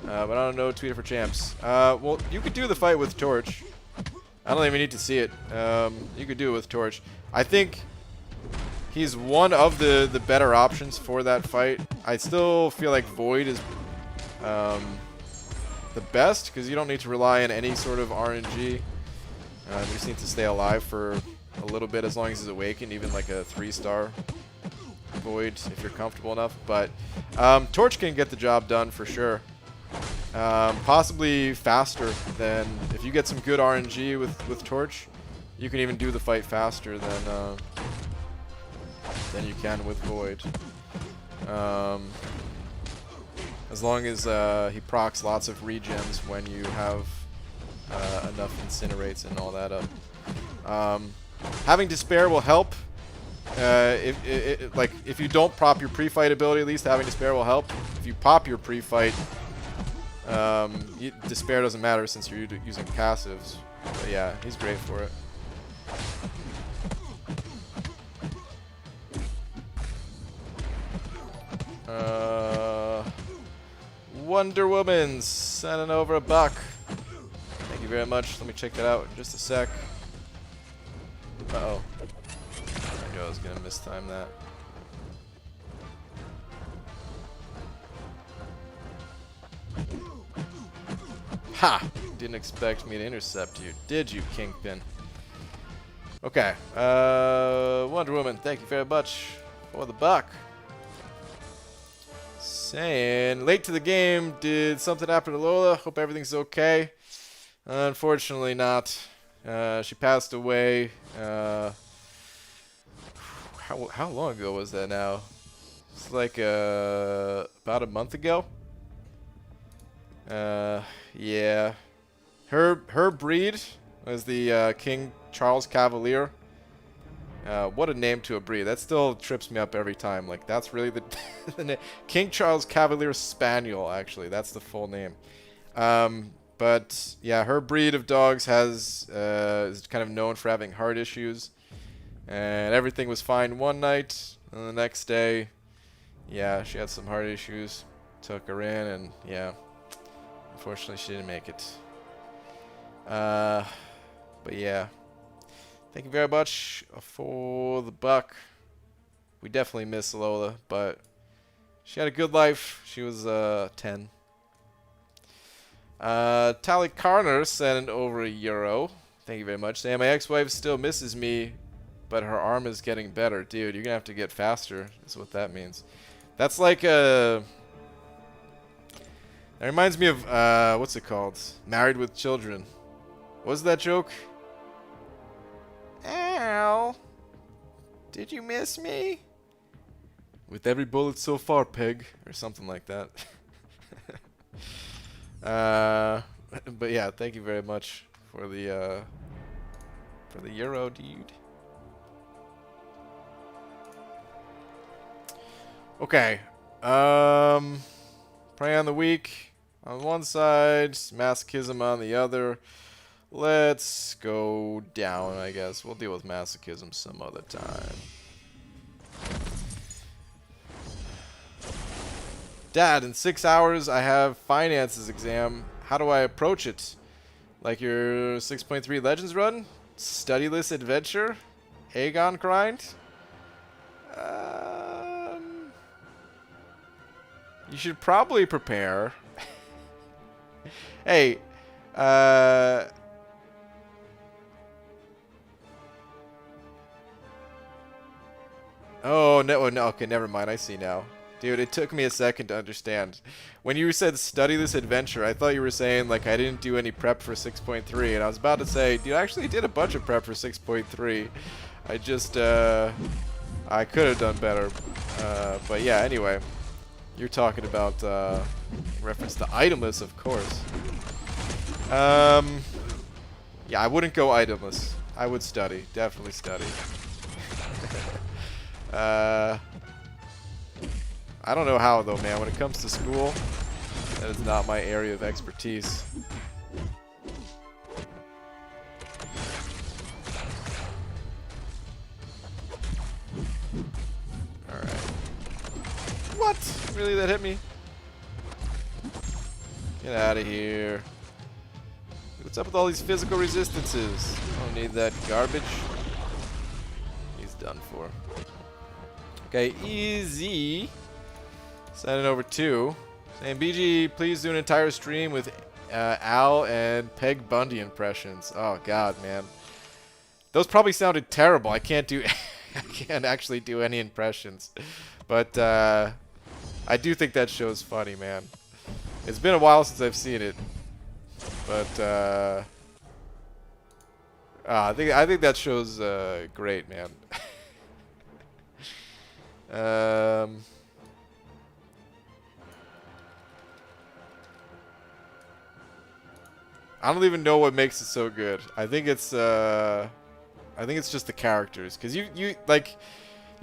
but I don't know Tweeter for champs. Well, you could do the fight with Torch. I don't even need to see it. You could do it with Torch. I think he's one of the better options for that fight. I still feel like Void is the best, because you don't need to rely on any sort of RNG. You just need to stay alive for a little bit as long as he's awakened, even like a 3-star Void if you're comfortable enough. But Torch can get the job done for sure. Possibly faster than, if you get some good RNG with Torch, you can even do the fight faster than you can with Void. As long as he procs lots of regens when you have enough incinerates and all that up. Having Despair will help. If you don't prop your pre-fight ability, at least having Despair will help. If you pop your pre-fight, Despair doesn't matter since you're using passives. But yeah, he's great for it. Wonder Woman sending over a buck. Thank you very much. Let me check that out in just a sec. Uh-oh. I knew I was going to mistime that. Ha! Didn't expect me to intercept you, did you, Kingpin? Okay. Wonder Woman, thank you very much for the buck. Saying, late to the game, did something happen to Lola? Hope everything's okay. Unfortunately not. She passed away. How long ago was that now? It's like about a month ago. Yeah. Her breed was the King Charles Cavalier. What a name to a breed. That still trips me up every time. Like, that's really the, the name. King Charles Cavalier Spaniel, actually. That's the full name. But, yeah, her breed of dogs is kind of known for having heart issues. And everything was fine one night. And the next day, yeah, she had some heart issues. Took her in, and, yeah, unfortunately she didn't make it. But, yeah. Thank you very much for the buck. We definitely miss Lola, but she had a good life. She was 10. Tally Carner sent over €1. Thank you very much. Saying, my ex-wife still misses me, but her arm is getting better. Dude, you're going to have to get faster. That's what that means. That's like a... That reminds me of, what's it called? Married with Children. What was that joke? Ow. Did you miss me? With every bullet so far, Peg. Or something like that. But yeah, thank you very much for the euro, dude. Okay. Prey on the weak on one side, masochism on the other. Let's go down, I guess. We'll deal with masochism some other time. Dad, in 6 hours I have finances exam. How do I approach it? Like your 6.3 Legends run? Studyless adventure? Aegon grind? You should probably prepare. Hey, oh, no, okay, never mind. I see now. Dude, it took me a second to understand. When you said study this adventure, I thought you were saying, like, I didn't do any prep for 6.3, and I was about to say, dude, I actually did a bunch of prep for 6.3. I just, I could have done better. But yeah, anyway. You're talking about, reference to itemless, of course. Yeah, I wouldn't go itemless. I would study. Definitely study. I don't know how, though, man. When it comes to school, that is not my area of expertise. Alright. What? Really? That hit me? Get out of here. What's up with all these physical resistances? I don't need that garbage. He's done for. Okay, easy. Send it over 2. Saying, BG, please do an entire stream with Al and Peg Bundy impressions. Oh, God, man. Those probably sounded terrible. I can't do... I can't actually do any impressions. But, I do think that show's funny, man. It's been a while since I've seen it. But, I think that show's, great, man. I don't even know what makes it so good. I think it's just the characters, because you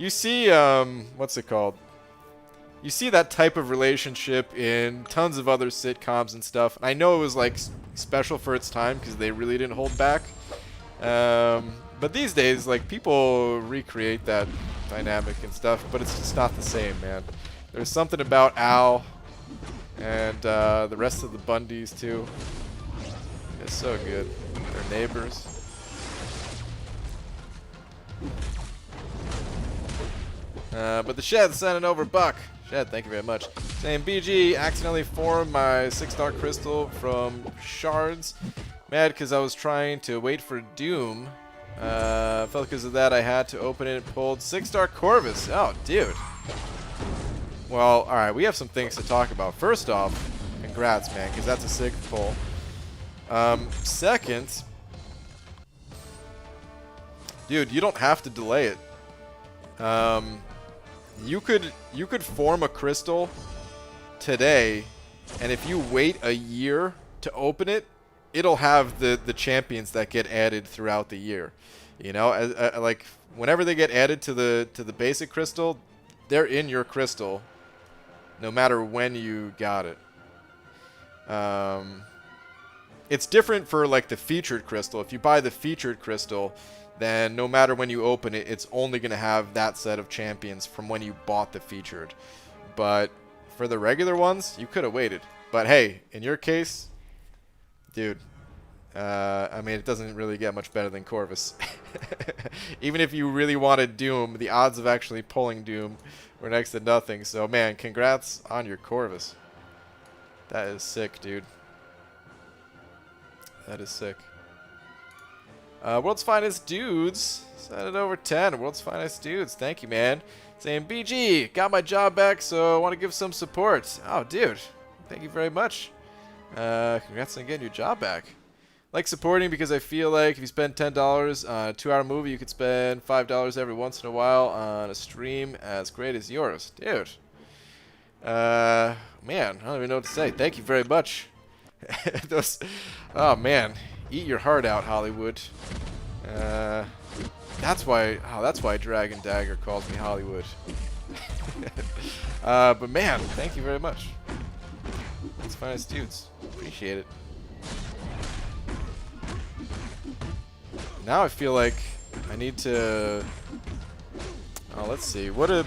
see what's it called? You see that type of relationship in tons of other sitcoms and stuff. I know it was like special for its time because they really didn't hold back. But these days, like, people recreate that dynamic and stuff, but it's just not the same, man. There's something about Al and the rest of the Bundys too. It's so good. They're neighbors. But the Shed sending over Buck. Shed, thank you very much. Saying, BG, accidentally formed my 6-star crystal from shards. Mad because I was trying to wait for Doom. Felt because of that I had to open it and pulled 6-star Corvus. Oh, dude. Well, alright, we have some things to talk about. First off, congrats, man, because that's a sick pull. Second, dude, you don't have to delay it. You could form a crystal today, and if you wait a year to open it, it'll have the champions that get added throughout the year. You know, like whenever they get added to the basic crystal, they're in your crystal, no matter when you got it. It's different for like the featured crystal. If you buy the featured crystal, then no matter when you open it, it's only going to have that set of champions from when you bought the featured. But for the regular ones, you could have waited. But hey, in your case, dude, I mean, it doesn't really get much better than Corvus. Even if you really wanted Doom, the odds of actually pulling Doom were next to nothing. So, man, congrats on your Corvus. That is sick, dude. That is sick. World's Finest Dudes. Send it over 10. World's Finest Dudes. Thank you, man. Saying, BG, got my job back, so I want to give some support. Oh, dude. Thank you very much. Congrats on getting your job back. Like supporting because I feel like if you spend $10 on a 2-hour movie, you could spend $5 every once in a while on a stream as great as yours. Dude. Man, I don't even know what to say. Thank you very much. Those, oh, man. Eat your heart out, Hollywood. That's why Dragon Dagger calls me Hollywood. But man, thank you very much. It's Finest Dudes. Appreciate it. Now I feel like I need to... Oh, let's see. What do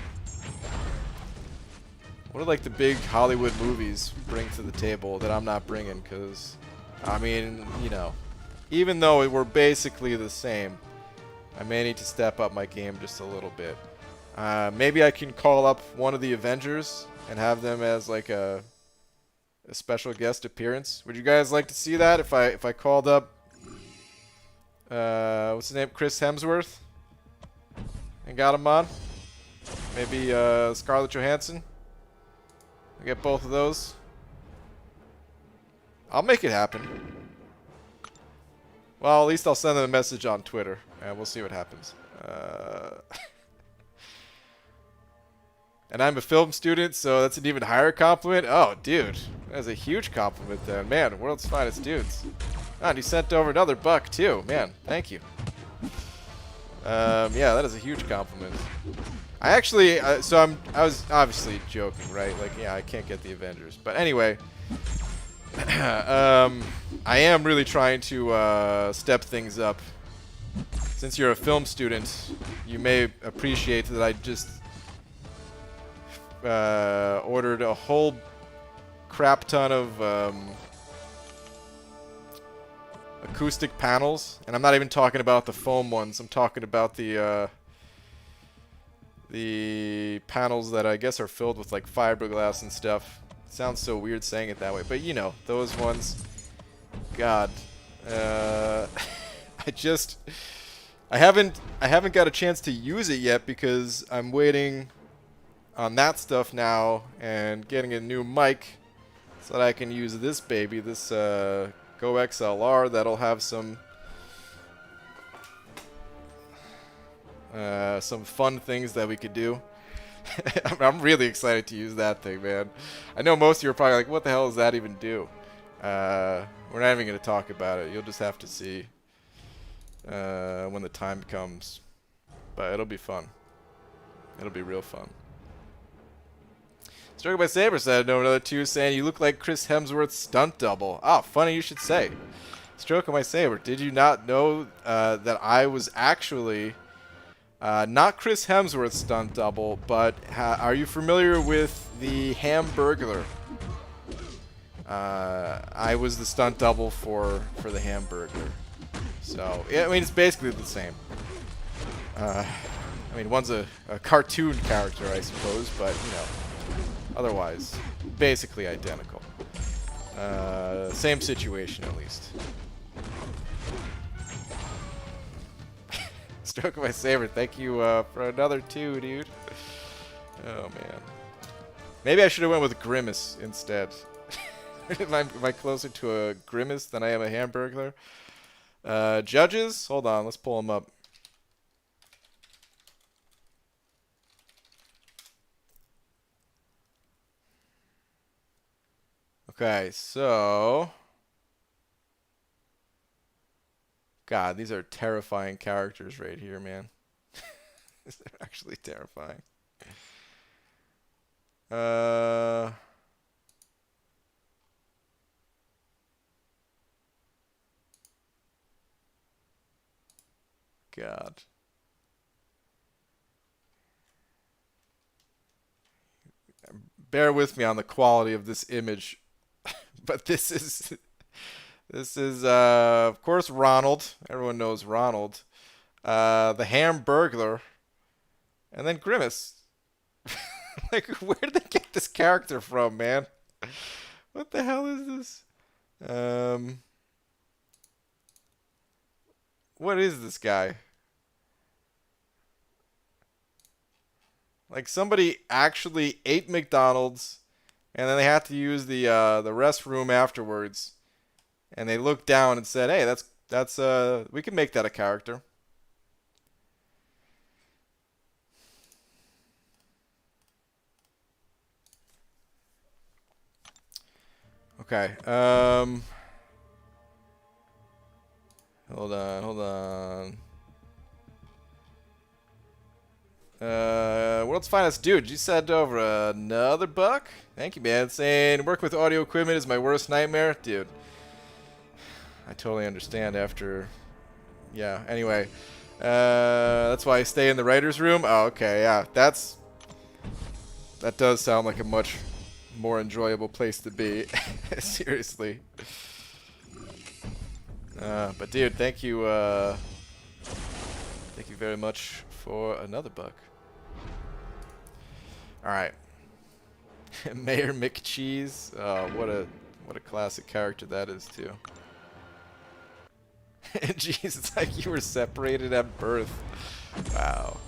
like the big Hollywood movies bring to the table that I'm not bringing? Because, I mean, you know, even though we're basically the same, I may need to step up my game just a little bit. Maybe I can call up one of the Avengers and have them as like a special guest appearance. Would you guys like to see that if I called up what's his name, Chris Hemsworth, and got him on? Maybe Scarlett Johansson. I get both of those. I'll make it happen. Well, at least I'll send them a message on Twitter, and we'll see what happens. And I'm a film student, so that's an even higher compliment. Oh, dude. That's a huge compliment then. Man, world's finest dudes. Ah, and you sent over another buck, too. Man, thank you. Yeah, that is a huge compliment. I actually, I was obviously joking, right? Like, yeah, I can't get the Avengers. But anyway, I am really trying to step things up. Since you're a film student, you may appreciate that I just ordered a whole crap ton of acoustic panels, and I'm not even talking about the foam ones. I'm talking about the panels that I guess are filled with like fiberglass and stuff. It sounds so weird saying it that way, but you know, those ones. God, I haven't got a chance to use it yet because I'm waiting on that stuff now and getting a new mic so that I can use this baby, this Go XLR that'll have some fun things that we could do. I'm really excited to use that thing, man. I know most of you are probably like, what the hell does that even do? We're not even going to talk about it. You'll just have to see when the time comes. But it'll be fun. It'll be real fun. Stroke by Saber said, no, another two saying, you look like Chris Hemsworth's stunt double. Oh, funny you should say. Stroke of my Saber, did you not know that I was actually not Chris Hemsworth's stunt double, but are you familiar with the Hamburglar? I was the stunt double for the Hamburglar. So, yeah, I mean, it's basically the same. I mean, one's a cartoon character, I suppose, but, you know. Otherwise, basically identical. Same situation, at least. Stroke of my Saber, thank you for another 2, dude. Oh, man. Maybe I should have went with Grimace instead. Am I closer to a Grimace than I am a Hamburglar? Judges? Hold on, let's pull them up. Okay, so... God, these are terrifying characters right here, man. They're actually terrifying. God. Bear with me on the quality of this image. But this is of course Ronald. Everyone knows Ronald. The Hamburglar, and then Grimace. Like, where did they get this character from, man? What the hell is this? What is this guy? Like, somebody actually ate McDonald's, and then they had to use the restroom afterwards, and they looked down and said, "Hey, that's we can make that a character." Okay. Hold on. World's Finest Dude, you sent over another buck? Thank you, man. Saying, work with audio equipment is my worst nightmare. Dude, I totally understand after... Yeah, anyway. That's why I stay in the writer's room? Oh, okay, yeah. That does sound like a much more enjoyable place to be. Seriously. But dude, thank you very much for another buck. Alright. Mayor McCheese. What a classic character that is too. Jeez, it's like you were separated at birth. Wow.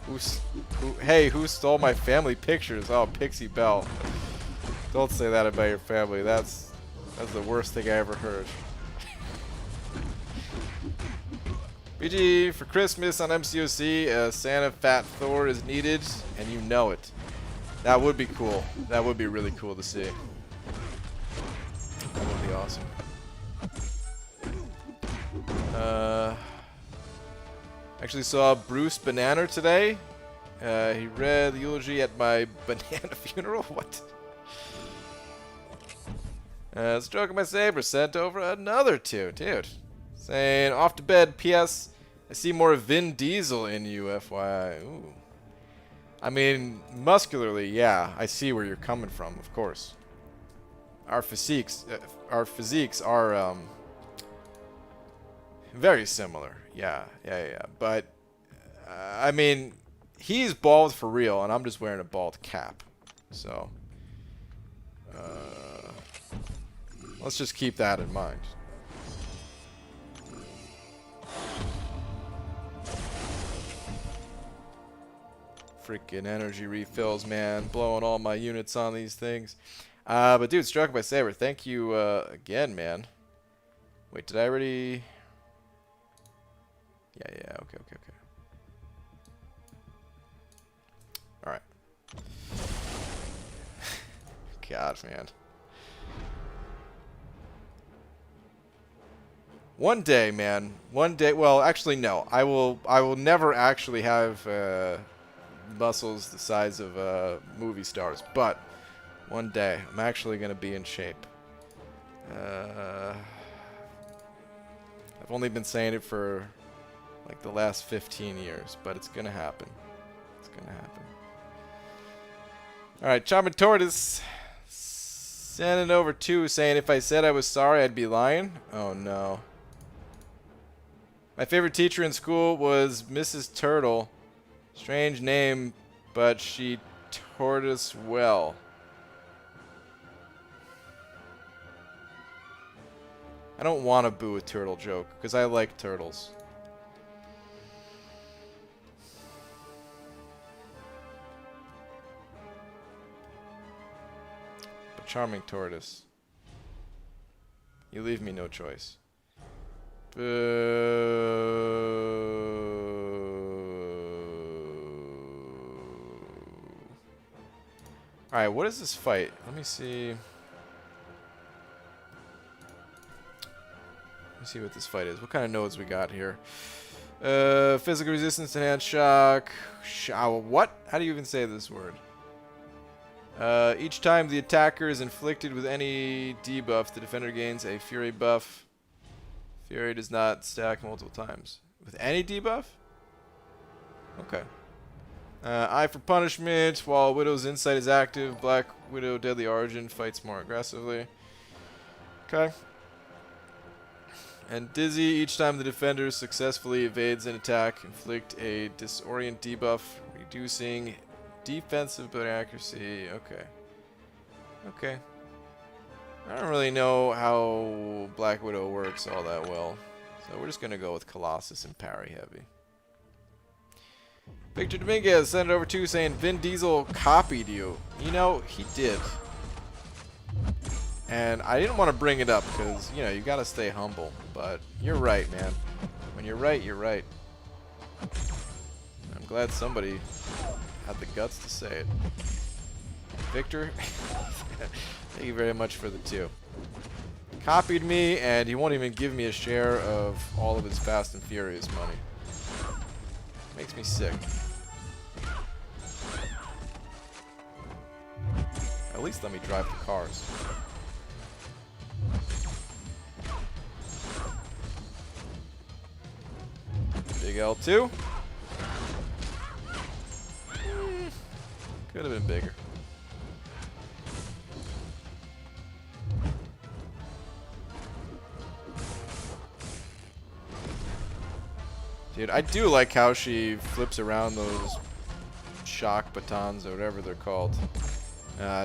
Who's, hey, who stole my family pictures? Oh, Pixie Belle. Don't say that about your family. That's the worst thing I ever heard. BG, for Christmas on MCOC, Santa Fat Thor is needed, and you know it. That would be cool. That would be really cool to see. That would be awesome. Actually saw Bruce Banana today. He read the eulogy at my banana funeral. What? Stroking my saber sent over another 2, dude. Saying off to bed. P.S. I see more Vin Diesel in you, FYI. Ooh. I mean, muscularly, yeah. I see where you're coming from, of course. Our physiques are very similar. Yeah. But I mean, he's bald for real, and I'm just wearing a bald cap. So, let's just keep that in mind. Freaking energy refills, man. Blowing all my units on these things. But dude, struck by saber. Thank you again, man. Wait, did I already... Yeah, okay. Alright. God, man. One day, man. One day. Well, actually, no. I will never actually have muscles the size of movie stars. But one day, I'm actually gonna be in shape. I've only been saying it for like the last 15 years, but it's gonna happen. It's gonna happen. All right, Charming Tortoise sending over 2, saying if I said I was sorry, I'd be lying. Oh no. My favorite teacher in school was Mrs. Turtle. Strange name, but she taught us well. I don't want to boo a turtle joke, because I like turtles. But Charming Tortoise, you leave me no choice. Alright, what is this fight? Let me see. Let me see what this fight is. What kind of nodes we got here? Physical resistance, enhanced shock. What? How do you even say this word? Each time the attacker is inflicted with any debuff, the defender gains a fury buff. Fury does not stack multiple times. With any debuff? Okay. Eye for punishment. While Widow's insight is active, Black Widow Deadly Origin fights more aggressively. Okay. And Dizzy, each time the defender successfully evades an attack, inflict a disorient debuff, reducing defensive but accuracy. Okay. Okay. I don't really know how Black Widow works all that well, so we're just going to go with Colossus and Parry Heavy. Victor Dominguez sent it over 2 saying Vin Diesel copied you. You know, he did. And I didn't want to bring it up because, you know, you got to stay humble. But you're right, man. When you're right, you're right. I'm glad somebody had the guts to say it. Victor, thank you very much for the 2. Copied me, and he won't even give me a share of all of his Fast and Furious money. Makes me sick. At least let me drive the cars. Big L2. Could have been bigger. Dude, I do like how she flips around those shock batons or whatever they're called.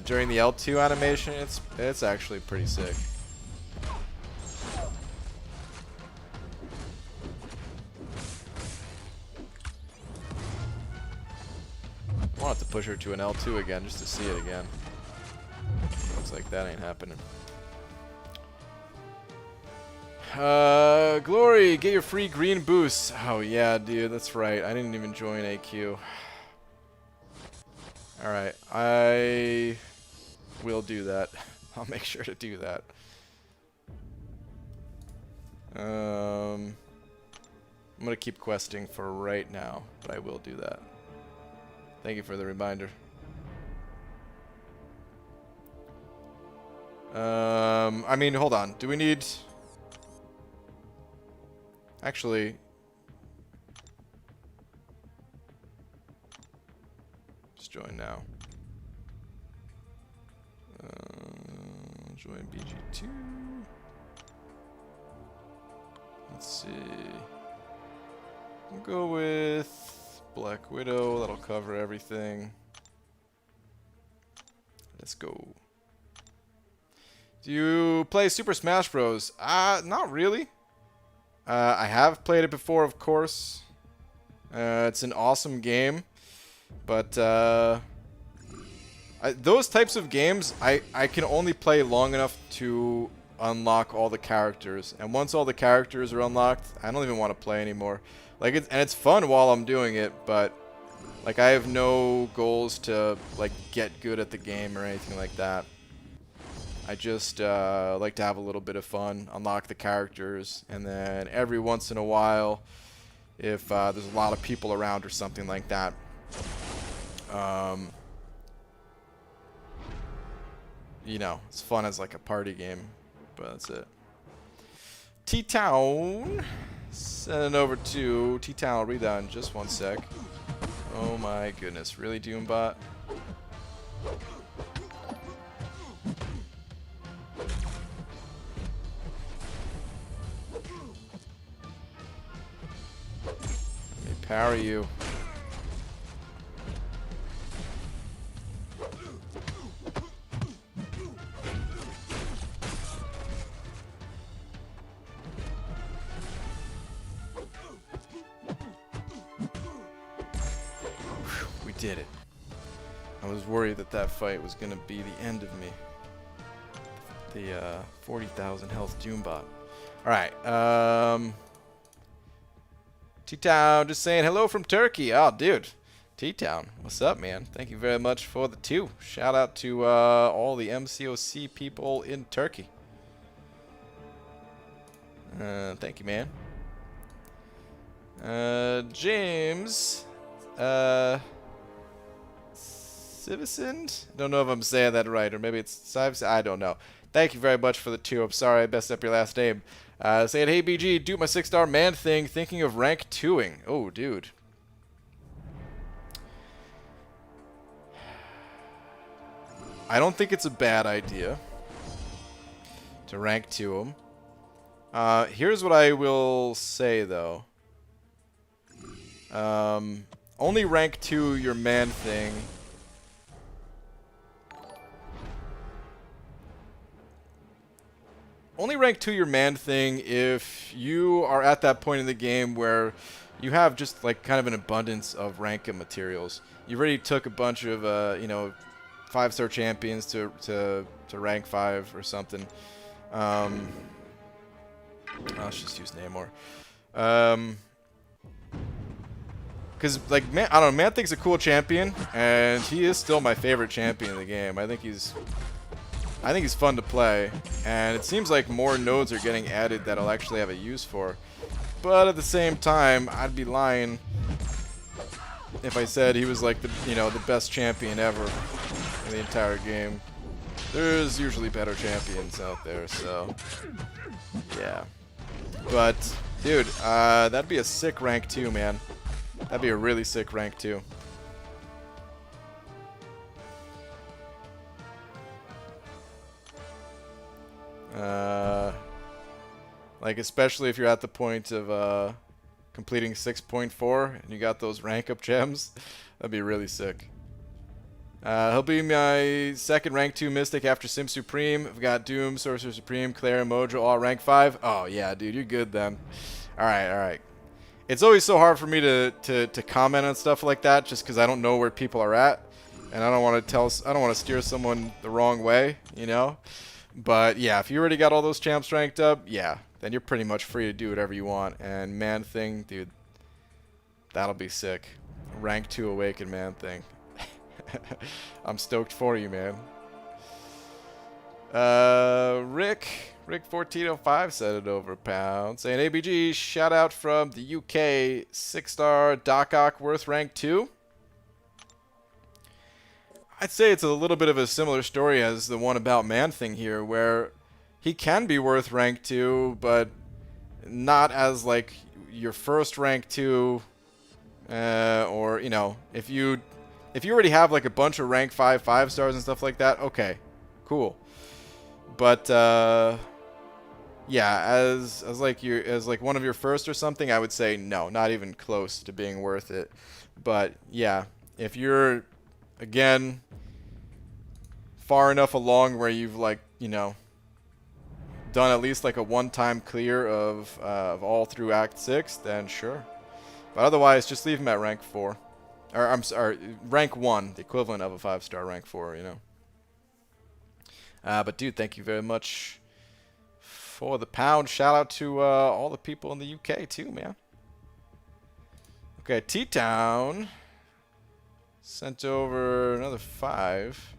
During the L2 animation, it's actually pretty sick. push her to an L2 again just to see it again. Looks like that ain't happening. Glory, get your free green boost. Oh yeah, dude, that's right. I didn't even join AQ. Alright, I will do that. I'll make sure to do that. I'm gonna keep questing for right now, but I will do that. Thank you for the reminder. I mean, hold on. Do we need... Actually... Just join now. Join BG2. Let's see. We'll go with Black Widow. That'll cover everything. Let's go. Do you play Super Smash Bros? Not really. I have played it before, of course. It's an awesome game. But, those types of games, I can only play long enough to unlock all the characters. And once all the characters are unlocked, I don't even want to play anymore. Like, it's fun while I'm doing it, but, like, I have no goals to, like, get good at the game or anything like that. I just like to have a little bit of fun, unlock the characters, and then every once in a while, if there's a lot of people around or something like that, you know, it's fun as like a party game, but that's it. T-Town, send it over to T-Town. I'll read that in just one sec. Oh my goodness, really, Doombot? Let me parry you. Did it. I was worried that that fight was going to be the end of me. The 40,000 health Doombot. Alright, T-Town just saying hello from Turkey. Oh, dude. T-Town, what's up, man? Thank you very much for the 2. Shout out to all the MCOC people in Turkey. Thank you, man. James, Civicend? Don't know if I'm saying that right, or maybe it's Civicend. I don't know. Thank you very much for the 2. I'm sorry I messed up your last name. Saying, hey BG, do my 6-star man thing, thinking of rank 2ing. Oh, dude. I don't think it's a bad idea to rank 2 them. Here's what I will say, though. Only rank 2 your man thing. Only rank 2 your man thing if you are at that point in the game where you have just like kind of an abundance of rank materials. You already took a bunch of you know, 5-star champions to rank 5 or something. Let's just use Namor. Because like man, I don't know, Man Thing's a cool champion, and he is still my favorite champion in the game. I think he's fun to play, and it seems like more nodes are getting added that I'll actually have a use for. But at the same time, I'd be lying if I said he was like the, you know, the best champion ever in the entire game. There's usually better champions out there, so yeah. But dude, that'd be a sick rank 2, man. That'd be a really sick rank 2. Like, especially if you're at the point of completing 6.4 and you got those rank up gems, that'd be really sick. He'll be my second rank 2 Mystic after Sim Supreme. I've got Doom, Sorcerer Supreme, Claire, and Mojo all rank 5. Oh yeah, dude, you're good then. Alright, alright. It's always so hard for me to comment on stuff like that just because I don't know where people are at. and I don't want to steer someone the wrong way, you know. But yeah, if you already got all those champs ranked up, yeah, then you're pretty much free to do whatever you want. And Man Thing, dude, that'll be sick. Rank 2 Awaken Man Thing. I'm stoked for you, man. Rick1405 said it over £1. Saying ABG, shout out from the UK, 6-star Doc Ock worth rank 2. I'd say it's a little bit of a similar story as the one about Man Thing here, where he can be worth rank 2, but not as like your first rank 2, or you know, if you already have like a bunch of rank 5 5-stars and stuff like that, okay, cool. But yeah, as like one of your first or something, I would say no, not even close to being worth it. But yeah, if you're again far enough along where you've like, you know, done at least like a one-time clear of all through Act 6, then sure. But otherwise, just leave him at rank 4. Or I'm sorry, rank 1, the equivalent of a 5-star rank 4, you know. But dude, thank you very much for the pound. Shout out to all the people in the UK too, man. Okay, T-Town sent over another 5.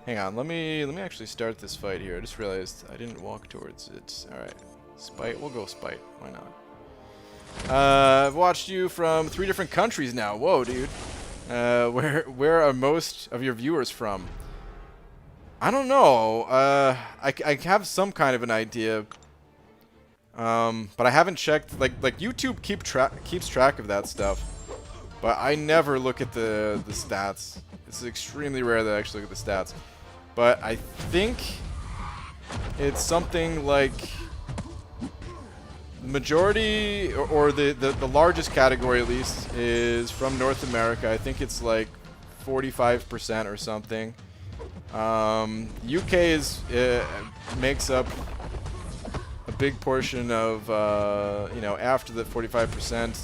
Hang on, let me actually start this fight here. I just realized I didn't walk towards it. All right, Spite. We'll go Spite. Why not? I've watched you from 3 different countries now. Whoa, dude. Where are most of your viewers from? I don't know. I have some kind of an idea. But I haven't checked. Like YouTube keeps track of that stuff. But I never look at the stats. It's extremely rare that I actually look at the stats. But I think it's something like majority, or the largest category at least, is from North America. I think it's like 45% or something. UK makes up a big portion of, you know, after the 45%.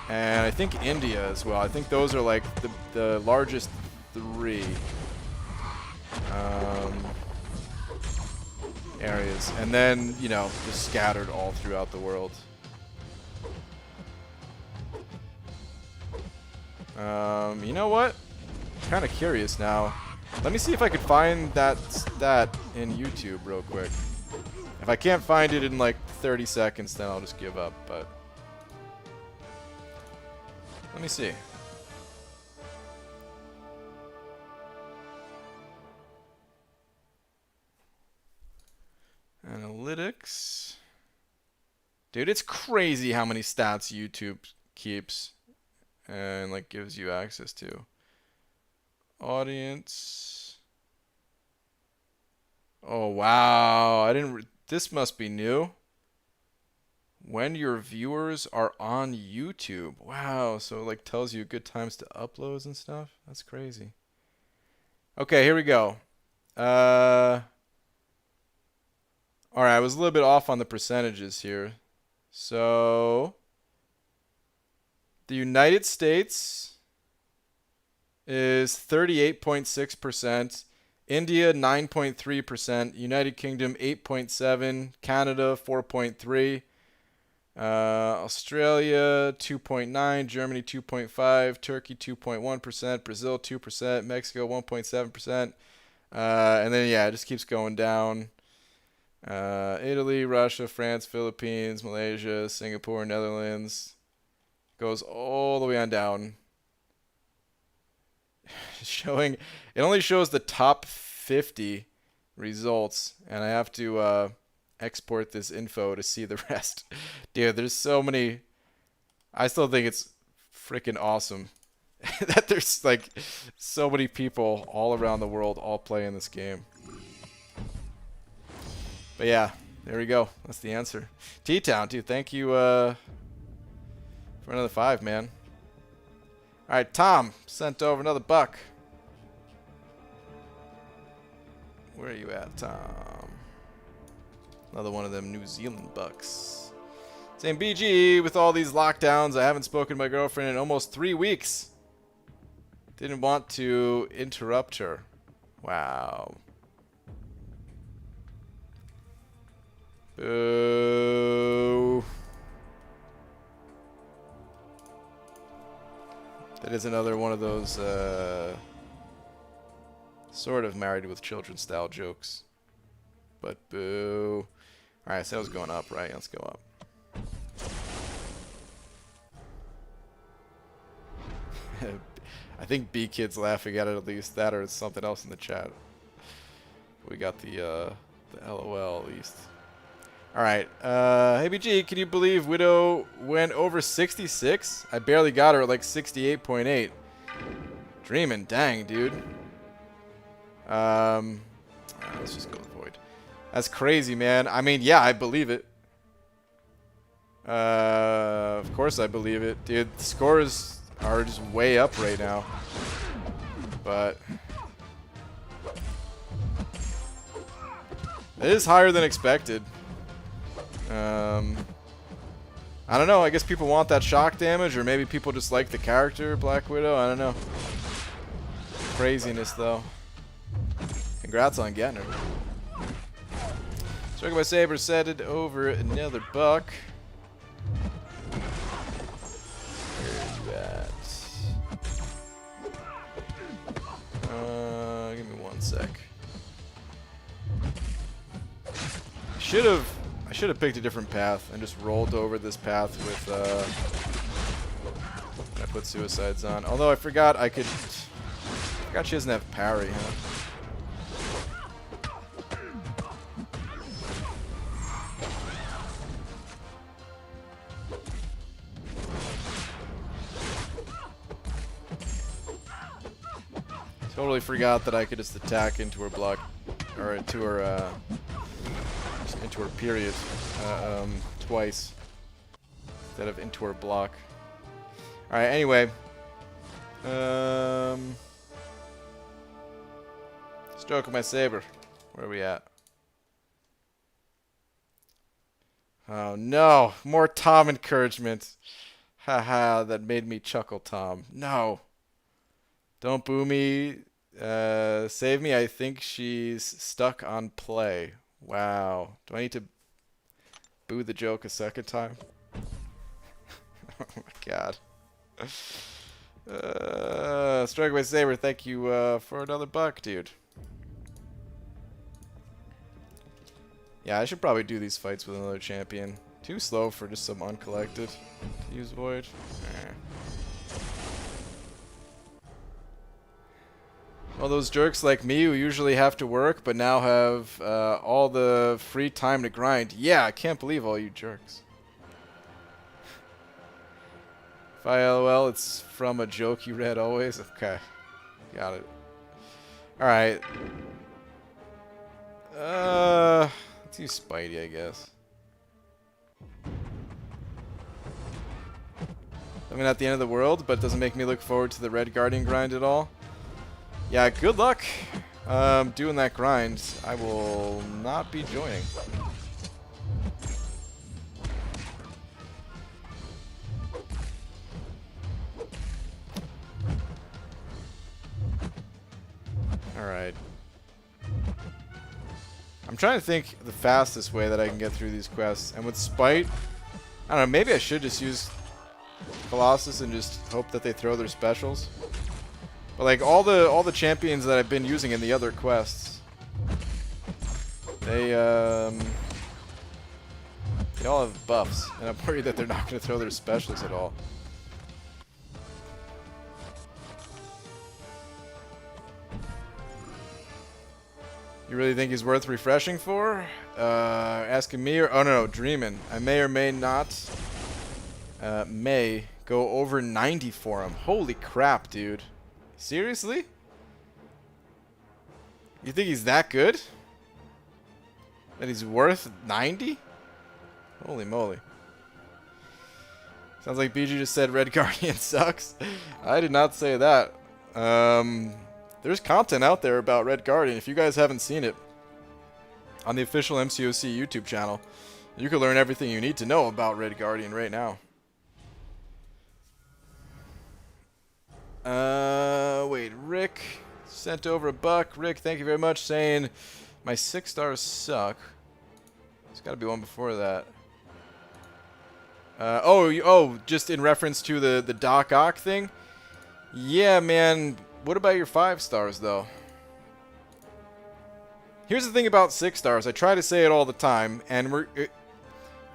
And I think India as well. I think those are like the largest 3 areas. And then, you know, just scattered all throughout the world. You know what? I'm kind of curious now. Let me see if I could find that stat in YouTube real quick. If I can't find it in like 30 seconds, then I'll just give up, but let me see. Analytics. Dude, it's crazy how many stats YouTube keeps and like gives you access to. Audience. Oh wow, this must be new. When your viewers are on YouTube. Wow, so it like tells you good times to uploads and stuff. That's crazy. Okay, here we go. Alright, I was a little bit off on the percentages here. So the United States is 38.6%, India 9.3%, United Kingdom 8.7%, Canada 4.3%. Australia 2.9%, Germany 2.5%, Turkey 2.1%, Brazil 2%, Mexico 1.7%, and then yeah, it just keeps going down. Italy, Russia, France, Philippines, Malaysia, Singapore, Netherlands, goes all the way on down. It only shows the top 50 results, and I have to export this info to see the rest. Dude, there's so many. I still think it's freaking awesome that there's like so many people all around the world all playing this game. But yeah, there we go. That's the answer. T-Town, dude, thank you for another 5, man. All right, Tom sent over another $1. Where are you at, Tom? Another one of them New Zealand bucks. Saying, BG, with all these lockdowns, I haven't spoken to my girlfriend in almost 3 weeks. Didn't want to interrupt her. Wow. Boo. That is another one of those sort of married with children style jokes. But boo. Alright, so that was going up, right? Let's go up. I think B Kid's laughing at it at least. That or it's something else in the chat. We got the LOL at least. Alright, hey BG, can you believe Widow went over 66? I barely got her at like 68.8. Dreaming, dang, dude. Let's just go with Void. That's crazy, man. I mean, yeah, I believe it. Of course I believe it. Dude, the scores are just way up right now. But it is higher than expected. I don't know. I guess people want that shock damage, or maybe people just like the character Black Widow. I don't know. Craziness, though. Congrats on getting her. Circle by Saber set it over another buck. Where are you at? Give me 1 sec. I should have picked a different path and just rolled over this path with when I put suicides on. Although I forgot I forgot she doesn't have parry, huh? Totally forgot that I could just attack into her block, or into her period, twice instead of into her block. All right. Anyway, stroke of my saber. Where are we at? Oh no! More Tom encouragement. Haha, that made me chuckle, Tom. No. Don't boo me. Save me. I think she's stuck on play. Wow. Do I need to boo the joke a second time? Oh my god. Strike by Saber, thank you for another buck, dude. Yeah, I should probably do these fights with another champion. Too slow for just some Uncollected to use Void. Well, those jerks like me who usually have to work but now have all the free time to grind. Yeah, I can't believe all you jerks. If I LOL, it's from a joke you read always? Okay. Got it. Alright. Let's use Spidey, I guess. I mean, not the end of the world, but it doesn't make me look forward to the Red Guardian grind at all. Yeah, good luck doing that grind. I will not be joining. Alright. I'm trying to think the fastest way that I can get through these quests. And with Spite, I don't know, maybe I should just use Colossus and just hope that they throw their specials. But like all the champions that I've been using in the other quests, they all have buffs, and I'm worried that they're not going to throw their specials at all. You really think he's worth refreshing for? Asking me or oh no, dreaming. I may or may not may go over 90 for him. Holy crap, dude. Seriously? You think he's that good? That he's worth 90? Holy moly. Sounds like BG just said Red Guardian sucks. I did not say that. There's content out there about Red Guardian. If you guys haven't seen it, on the official MCOC YouTube channel, You could learn everything you need to know about Red Guardian right now. Wait, Rick sent over a buck. Rick, thank you very much, saying my 6 stars suck. There's got to be one before that. Just in reference to the Doc Ock thing? Yeah, man. What about your 5 stars, though? Here's the thing about 6 stars. I try to say it all the time, and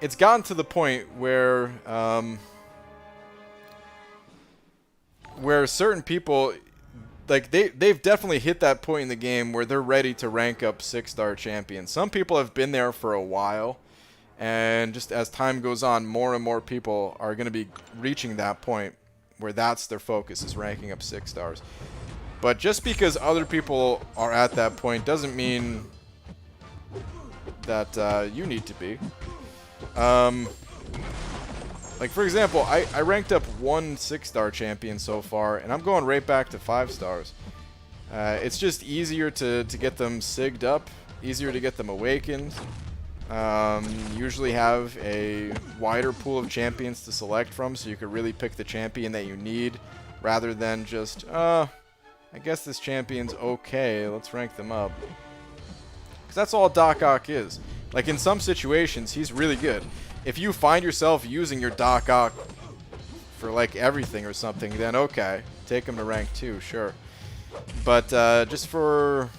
it's gotten to the point where certain people, like, they've definitely hit that point in the game where they're ready to rank up 6-star champions. Some people have been there for a while, and just as time goes on, more and more people are going to be reaching that point where that's their focus, is ranking up 6 stars. But just because other people are at that point doesn't mean that you need to be. Like, for example, I ranked up 1 6-star champion so far, and I'm going right back to 5 stars. It's just easier to get them sigged up, easier to get them awakened. Usually have a wider pool of champions to select from, so you could really pick the champion that you need, rather than just, I guess this champion's okay, let's rank them up. Because that's all Doc Ock is. Like, in some situations, he's really good. If you find yourself using your Doc Ock for, like, everything or something, then okay, take him to rank 2, sure. But just for,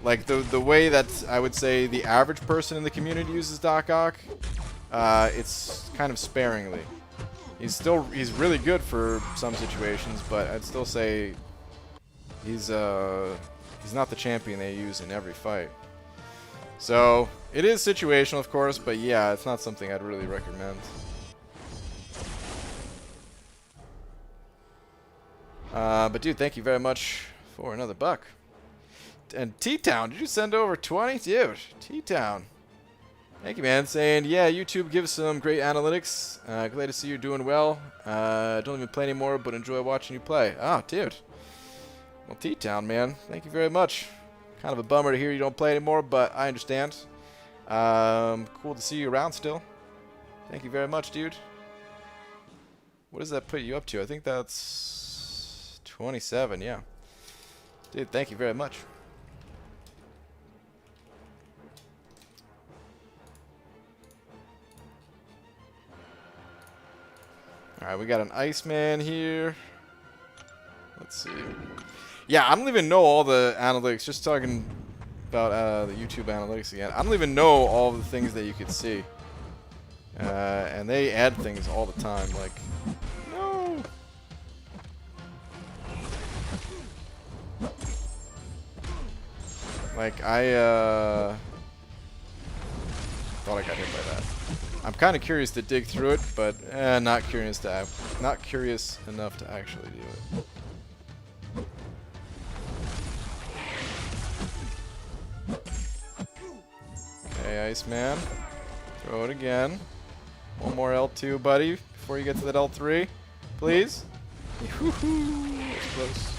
like, the way that I would say the average person in the community uses Doc Ock, it's kind of sparingly. He's really good for some situations, but I'd still say he's not the champion they use in every fight. So it is situational, of course, but yeah, it's not something I'd really recommend. But dude, thank you very much for another buck. And T-Town, did you send over 20? Dude, T-Town. Thank you, man. Saying, yeah, YouTube gives some great analytics. Glad to see you're doing well. Don't even play anymore, but enjoy watching you play. Oh, dude. Well, T-Town, man. Thank you very much. Kind of a bummer to hear you don't play anymore, but I understand. Cool to see you around still. Thank you very much, dude. What does that put you up to? I think that's 27, yeah. Dude, thank you very much. Alright, we got an Iceman here. Let's see. Yeah, I don't even know all the analytics. Just talking about the YouTube analytics again. I don't even know all the things that you could see. And they add things all the time. Like, no. Like, I thought I got hit by that. I'm kind of curious to dig through it, but not curious enough to actually do it. Okay, Iceman. Throw it again. One more L2, buddy, before you get to that L3. Please. Woohoo! That's close.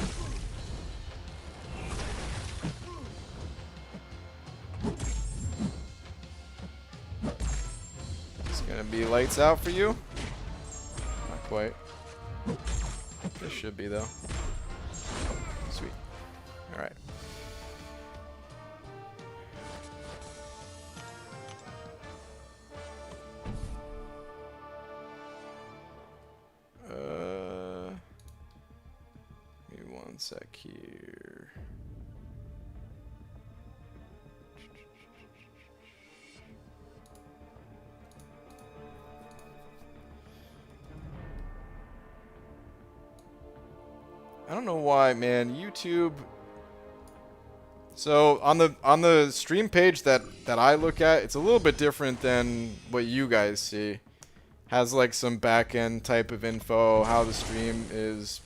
It's gonna be lights out for you. Not quite. This should be, though. Sweet. Alright. Give me one sec here. I don't know why, man. YouTube. So on the stream page that I look at, it's a little bit different than what you guys see. Has like some back end type of info, how the stream is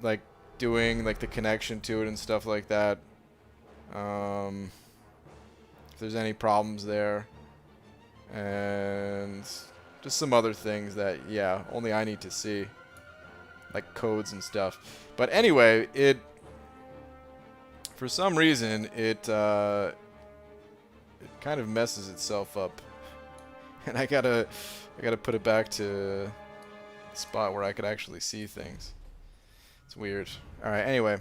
like doing, like the connection to it and stuff like that. If there's any problems there, and just some other things that, yeah, only I need to see, like codes and stuff. But anyway, for some reason it it kind of messes itself up. And I gotta put it back to the spot where I could actually see things. It's weird. Alright, anyway.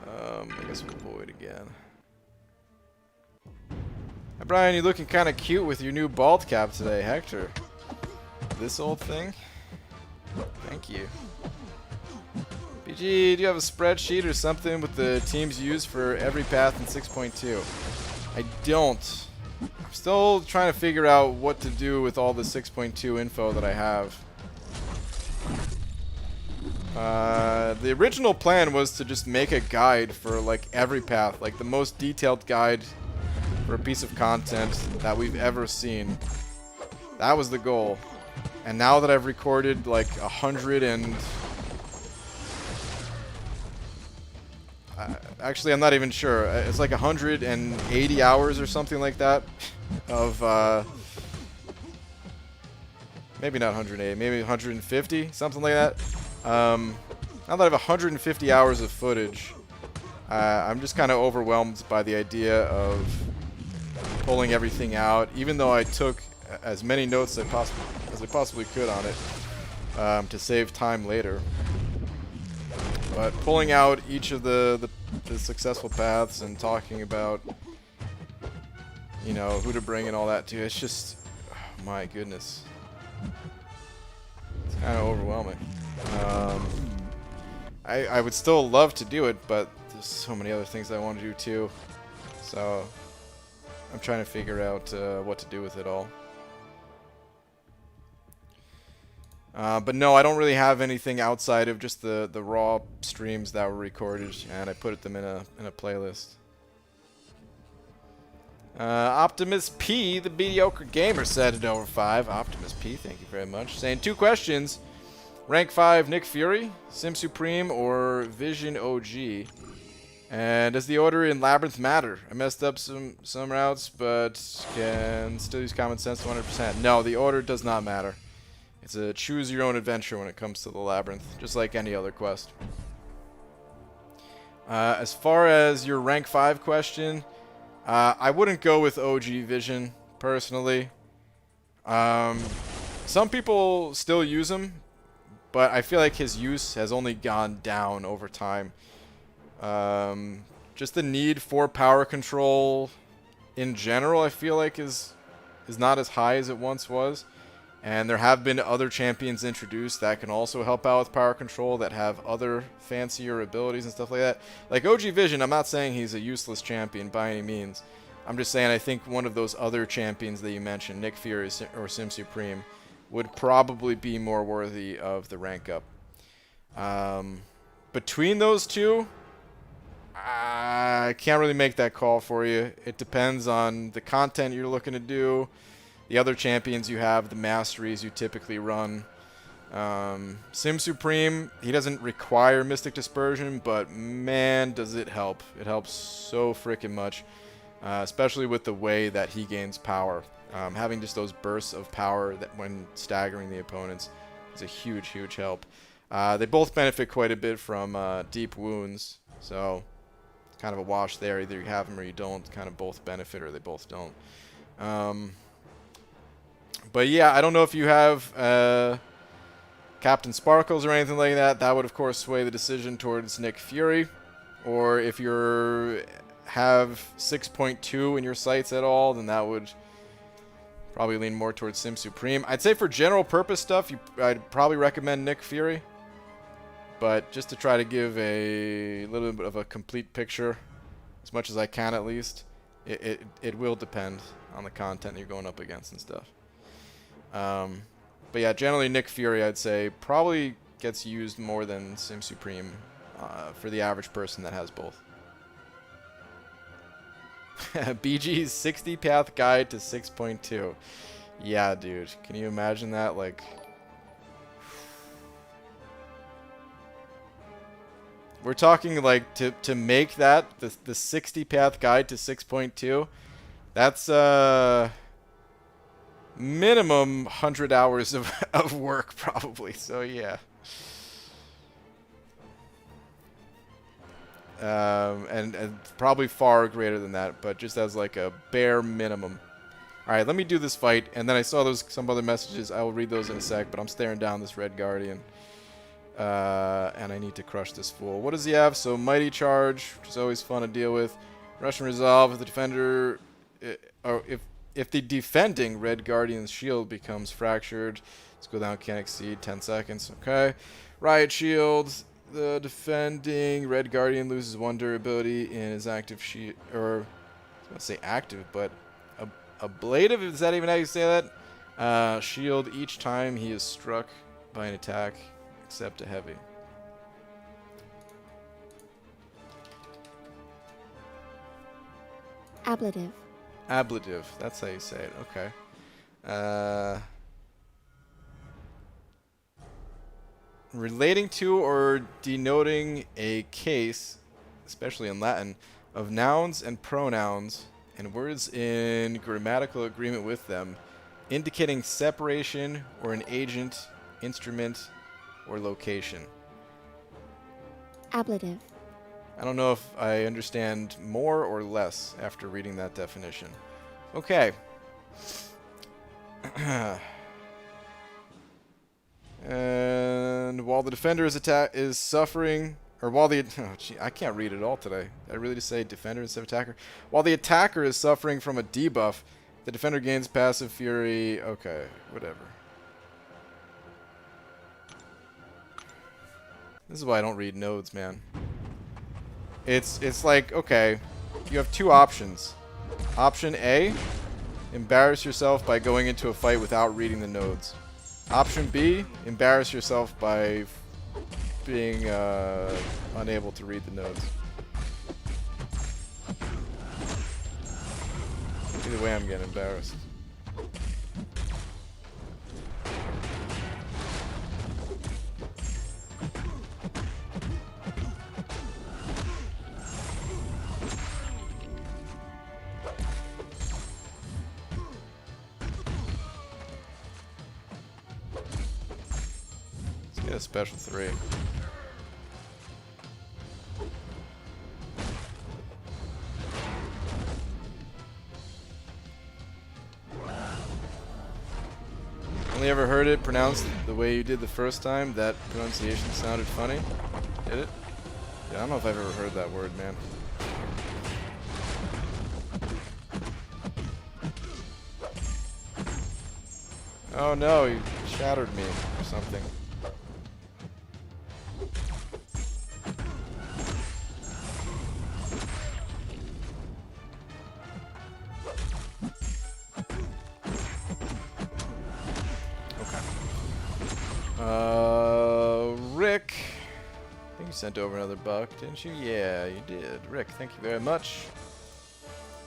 I guess we'll void again. Hey Brian, you're looking kind of cute with your new bald cap today, Hector. This old thing? Thank you. BG, do you have a spreadsheet or something with the teams used for every path in 6.2? I don't. I'm still trying to figure out what to do with all the 6.2 info that I have. The original plan was to just make a guide for like every path, like the most detailed guide for a piece of content that we've ever seen. That was the goal. And now that I've recorded like 100 and... actually, I'm not even sure. It's like 180 hours or something like that of... maybe not 180, maybe 150, something like that. Now that I have 150 hours of footage, I'm just kind of overwhelmed by the idea of pulling everything out, even though I took as many notes as I possibly could on it to save time later. But pulling out each of the successful paths and talking about, you know, who to bring and all that too, it's just, oh my goodness. It's kind of overwhelming. I would still love to do it, but there's so many other things I want to do too. So I'm trying to figure out what to do with it all. But no, I don't really have anything outside of just the raw streams that were recorded, and I put them in a playlist. Optimus P, the mediocre gamer, said it over 5. Optimus P, thank you very much. Saying 2 questions. Rank 5 Nick Fury, Sim Supreme, or Vision OG? And does the order in Labyrinth matter? I messed up some routes, but can still use common sense 100%. No, the order does not matter. It's a choose your own adventure when it comes to the Labyrinth, just like any other quest. As far as your rank 5 question, I wouldn't go with OG Vision, personally. Some people still use him, but I feel like his use has only gone down over time. Just the need for power control in general, I feel like is not as high as it once was. And there have been other champions introduced that can also help out with power control that have other fancier abilities and stuff like that. Like OG Vision, I'm not saying he's a useless champion by any means. I'm just saying I think one of those other champions that you mentioned, Nick Fury or Sim Supreme, would probably be more worthy of the rank up. Between those two, I can't really make that call for you. It depends on the content you're looking to do, the other champions you have, the masteries you typically run. Sim Supreme, he doesn't require Mystic Dispersion, but man, does it help. It helps so freaking much, especially with the way that he gains power. Having just those bursts of power that when staggering the opponents is a huge, huge help. They both benefit quite a bit from deep wounds, so it's kind of a wash there. Either you have them or you don't. Kind of both benefit or they both don't. But yeah, I don't know if you have Captain Sparkles or anything like that. That would, of course, sway the decision towards Nick Fury. Or if you have 6.2 in your sights at all, then that would probably lean more towards Sim Supreme. I'd say for general purpose stuff, I'd probably recommend Nick Fury. But just to try to give a little bit of a complete picture, as much as I can at least, it will depend on the content you're going up against and stuff. But yeah, generally Nick Fury, I'd say, probably gets used more than Sim Supreme for the average person that has both. BG's 60 path guide to 6.2. Yeah, dude. Can you imagine that? Like, we're talking like to make that the 60 path guide to 6.2. That's minimum 100 hours of work probably. So yeah. and probably far greater than that, but just as like a bare minimum. All right, let me do this fight, and then I saw some other messages. I will read those in a sec, but I'm staring down this red guardian, and I need to crush this fool. What does he have? So mighty charge, which is always fun to deal with. Russian resolve. If the defender, or if the defending red guardian's shield becomes fractured, let's go down. Can't exceed 10 seconds. Okay. Riot shield. The defending red guardian loses 1 durability in his active shield, or I was gonna say active, but ablative, is that even how you say that? Shield each time he is struck by an attack, except a heavy. Ablative. Ablative, that's how you say it. Okay. Relating to or denoting a case, especially in Latin, of nouns and pronouns and words in grammatical agreement with them, indicating separation or an agent, instrument, or location. Ablative. I don't know if I understand more or less after reading that definition. Okay. And while the defender is suffering, or while the I can't read it all today. Did I really just say defender instead of attacker? While the attacker is suffering from a debuff, the defender gains passive fury. Okay, whatever. This is why I don't read nodes, man. It's like, okay, you have 2 options. Option A, embarrass yourself by going into a fight without reading the nodes. Option B, embarrass yourself by being unable to read the nodes. Either way, I'm getting embarrassed. Let's get a special 3. Only ever heard it pronounced the way you did the first time. That pronunciation sounded funny. Did it? Yeah, I don't know if I've ever heard that word, man. Oh no, he shattered me or something. Rick. I think you sent over another buck, didn't you? Yeah, you did. Rick, thank you very much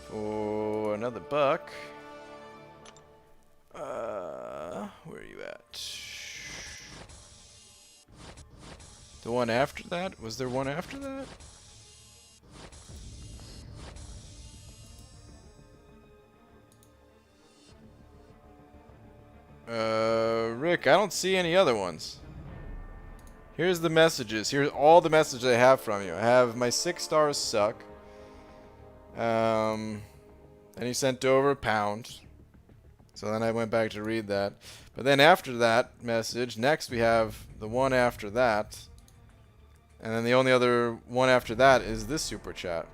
for another buck. Where are you at? The one after that? Was there one after that? Rick, I don't see any other ones. Here's the messages. Here's all the messages I have from you. I have my 6 stars suck. And you sent over £1. So then I went back to read that. But then after that message, next we have the one after that. And then the only other one after that is this super chat.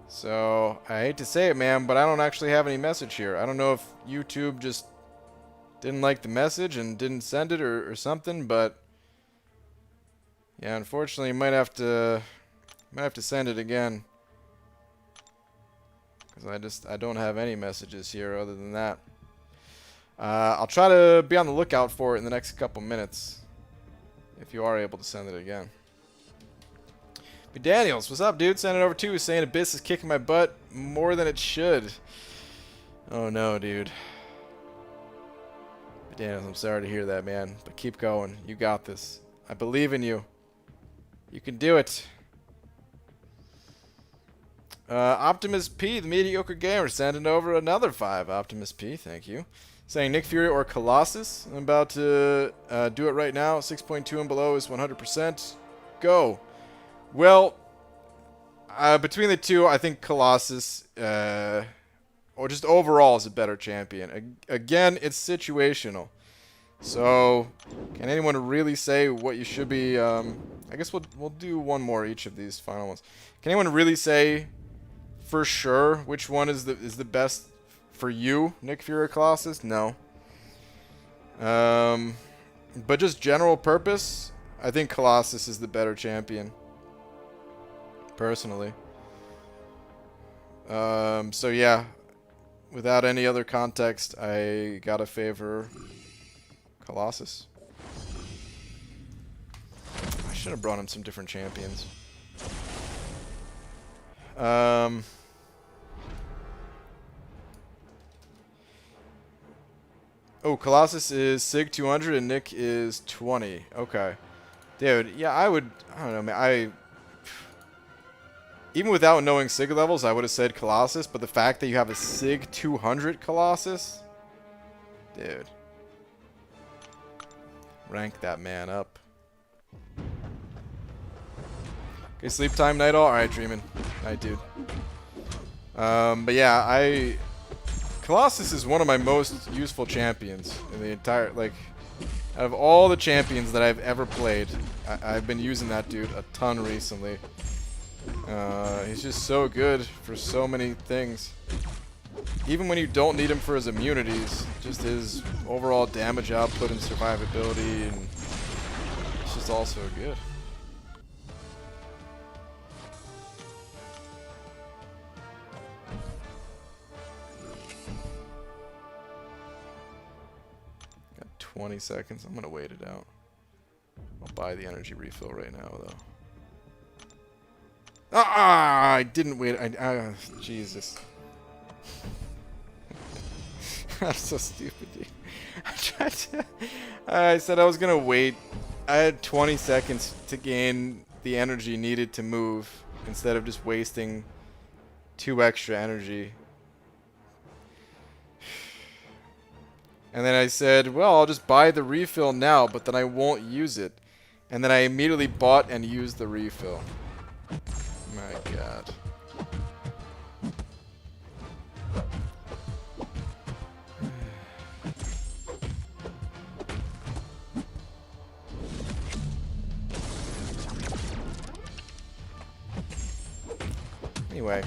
So I hate to say it, man, but I don't actually have any message here. I don't know if YouTube just didn't like the message and didn't send it or something, but yeah, unfortunately, you might have to send it again, because I don't have any messages here other than that. I'll try to be on the lookout for it in the next couple minutes, if you are able to send it again. But Daniels, what's up, dude? Send it over too. Saying Abyss is kicking my butt more than it should. Oh no, dude. But Daniels, I'm sorry to hear that, man. But keep going. You got this. I believe in you. You can do it. Optimus P, the mediocre gamer, sending over another 5. Optimus P, thank you. Saying Nick Fury or Colossus. I'm about to do it right now. 6.2 and below is 100%. Go. Well, between the two, I think Colossus, or just overall, is a better champion. Again, it's situational. So, can anyone really say what you should be? I guess we'll do one more each of these final ones. Can anyone really say for sure which one is the best for you, Nick Fury Colossus? No. But just general purpose, I think Colossus is the better champion. Personally. So yeah, without any other context, I gotta favor Colossus. I should have brought in some different champions. Oh, Colossus is Sig 200 and Nick is 20. Okay. Dude, yeah, I don't know, man. Even without knowing Sig levels, I would have said Colossus, but the fact that you have a Sig 200 Colossus? Dude. Rank that man up. Okay, sleep time, Night All? Alright, dreaming. Night, dude. But yeah, Colossus is one of my most useful champions in the entire, like, out of all the champions that I've ever played, I've been using that dude a ton recently. He's just so good for so many things. Even when you don't need him for his immunities, just his overall damage output and survivability, and it's just all so good. Got 20 seconds. I'm gonna wait it out. I'll buy the energy refill right now, though. Ah! I didn't wait. Jesus. I'm so stupid, dude. I said I was gonna wait. I had 20 seconds to gain the energy needed to move instead of just wasting 2 extra energy. And then I said, well, I'll just buy the refill now, but then I won't use it. And then I immediately bought and used the refill. My God. Anyway.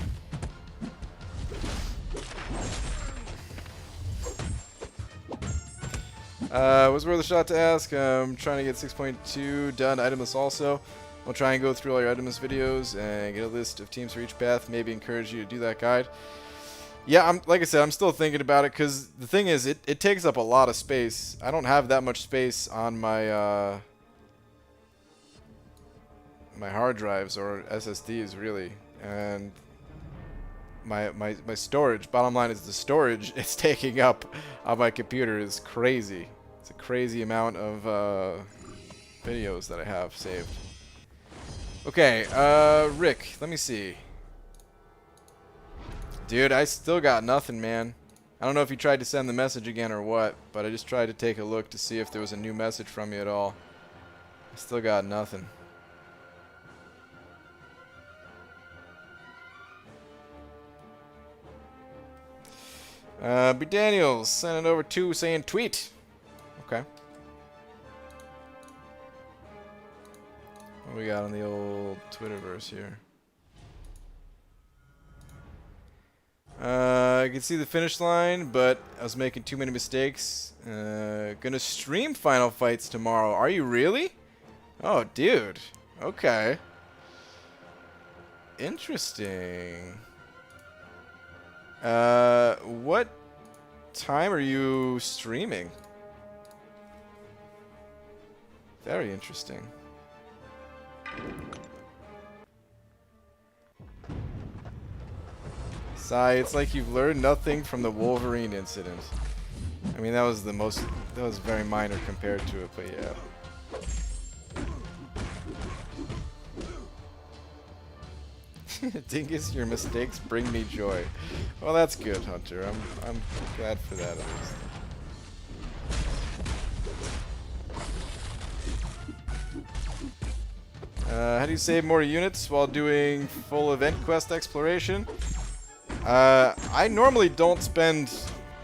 Was worth a shot to ask. I'm trying to get 6.2 done itemless also. I'll try and go through all your itemless videos and get a list of teams for each path. Maybe encourage you to do that guide. Yeah, like I said, I'm still thinking about it because the thing is, it takes up a lot of space. I don't have that much space on my my hard drives or SSDs really, and my storage. Bottom line is the storage it's taking up on my computer is crazy. It's a crazy amount of videos that I have saved. Okay, Rick, let me see. Dude, I still got nothing, man. I don't know if you tried to send the message again or what, but I just tried to take a look to see if there was a new message from you at all. I still got nothing. B. Daniels, sending over 2 saying tweet. Okay. What we got on the old Twitterverse here? I can see the finish line, but I was making too many mistakes. Gonna stream Final Fights tomorrow. Are you really? Oh, dude. Okay. Interesting. What time are you streaming? Very interesting. Sigh, it's like you've learned nothing from the Wolverine incident. I mean, that was very minor compared to it, but yeah. Dingus, your mistakes bring me joy. Well, that's good, Hunter. I'm glad for that at least. How do you save more units while doing full event quest exploration? I normally don't spend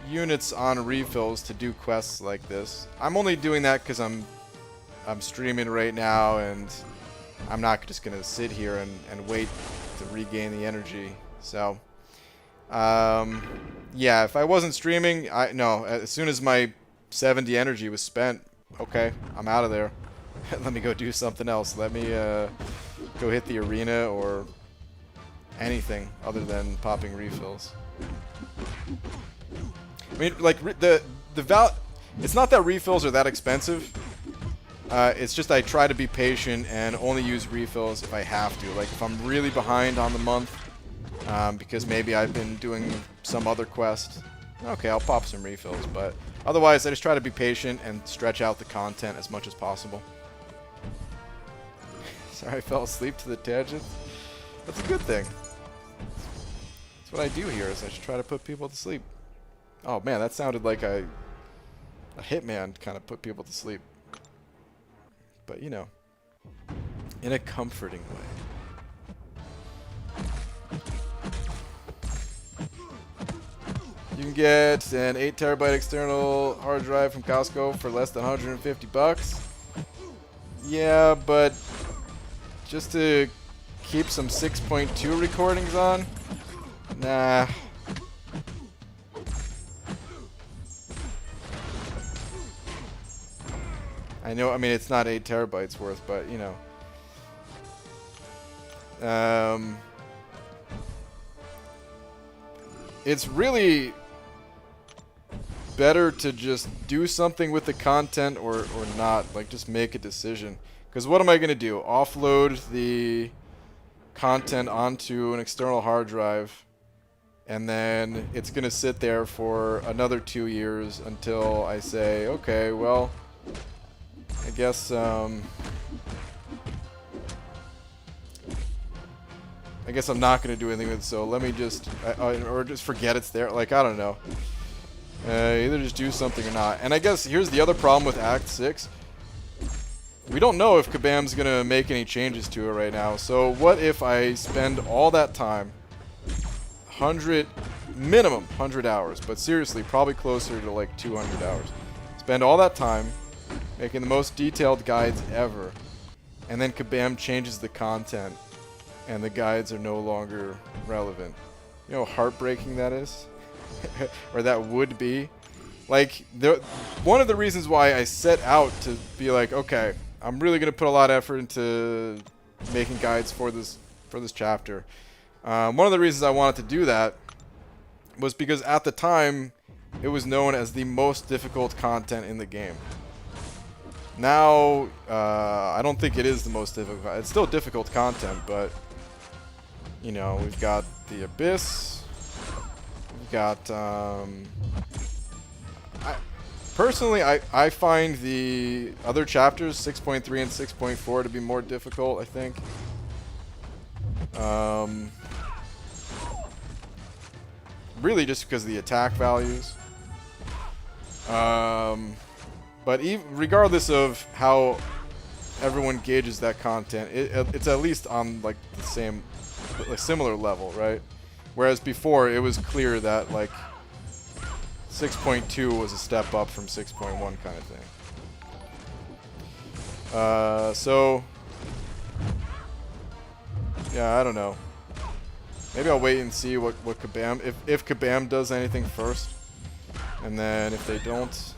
units on refills to do quests like this. I'm only doing that because I'm streaming right now, and I'm not just gonna sit here and wait to regain the energy. So, yeah, if I wasn't streaming, no. As soon as my 70 energy was spent, okay, I'm out of there. Let me go do something else. Let me go hit the arena or anything other than popping refills. I mean, like it's not that refills are that expensive. It's just I try to be patient and only use refills if I have to. Like if I'm really behind on the month, because maybe I've been doing some other quest. Okay, I'll pop some refills, but otherwise I just try to be patient and stretch out the content as much as possible. Sorry, I fell asleep to the tangent. That's a good thing. That's what I do here, is I just try to put people to sleep. Oh man, that sounded like a hitman kind of put people to sleep. But you know, in a comforting way. You can get an 8 terabyte external hard drive from Costco for less than 150 bucks. Yeah, but just to keep some 6.2 recordings on? Nah. I know, I mean, it's not 8 terabytes worth, but, you know. It's really better to just do something with the content or not. Like, just make a decision. Because what am I going to do? Offload the content onto an external hard drive, and then it's going to sit there for another 2 years until I say, okay, well, I guess I'm not going to do anything with it, so let me just, or just forget it's there. Like, I don't know. Either just do something or not. And I guess here's the other problem with Act 6. We don't know if Kabam's going to make any changes to it right now. So what if I spend all that time, minimum 100 hours, but seriously, probably closer to like 200 hours. Spend all that time making the most detailed guides ever, and then Kabam changes the content, and the guides are no longer relevant. You know how heartbreaking that is? Or that would be? Like, one of the reasons why I set out to be like, okay, I'm really going to put a lot of effort into making guides for this chapter. One of the reasons I wanted to do that was because at the time, it was known as the most difficult content in the game. Now, I don't think it is the most difficult. It's still difficult content, but, you know, we've got the Abyss. We've got, personally, I find the other chapters, 6.3 and 6.4, to be more difficult, I think. Really just because of the attack values. But regardless of how everyone gauges that content, it's at least on like the same, like similar level, right? Whereas before, it was clear that like 6.2 was a step up from 6.1 kind of thing. So yeah, I don't know. Maybe I'll wait and see what Kabam, if Kabam does anything first, and then if they don't,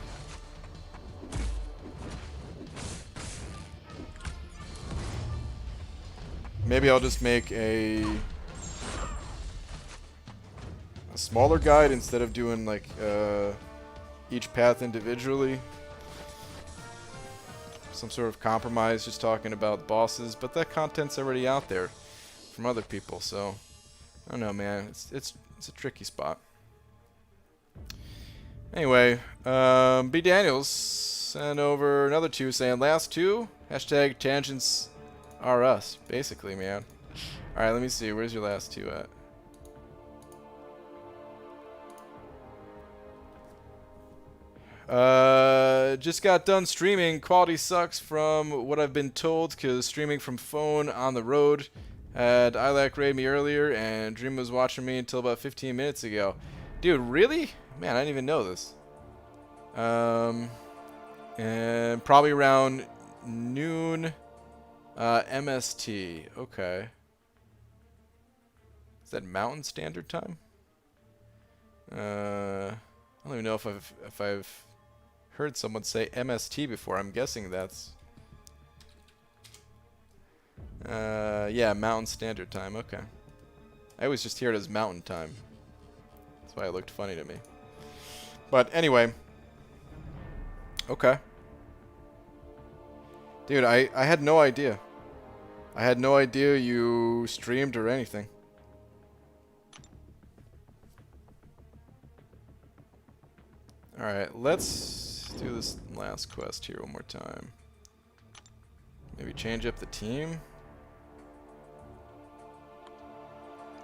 maybe I'll just make a smaller guide instead of doing like each path individually. Some sort of compromise, just talking about bosses, but that content's already out there from other people, so I don't know, man. It's a tricky spot. Anyway, B Daniels sent over another 2 saying last 2 hashtag tangents are us, basically, man. All right, let me see. Where's your last 2 at? Just got done streaming. Quality sucks from what I've been told because streaming from phone on the road. Had Ilac raid me earlier and Dream was watching me until about 15 minutes ago. Dude, really? Man, I didn't even know this. And probably around noon MST. Okay. Is that Mountain Standard Time? I don't even know if I've heard someone say MST before. I'm guessing that's yeah, Mountain Standard Time. Okay. I always just hear it as Mountain Time. That's why it looked funny to me. But anyway. Okay. Dude, I had no idea. I had no idea you streamed or anything. Alright, let's do this last quest here one more time. Maybe change up the team.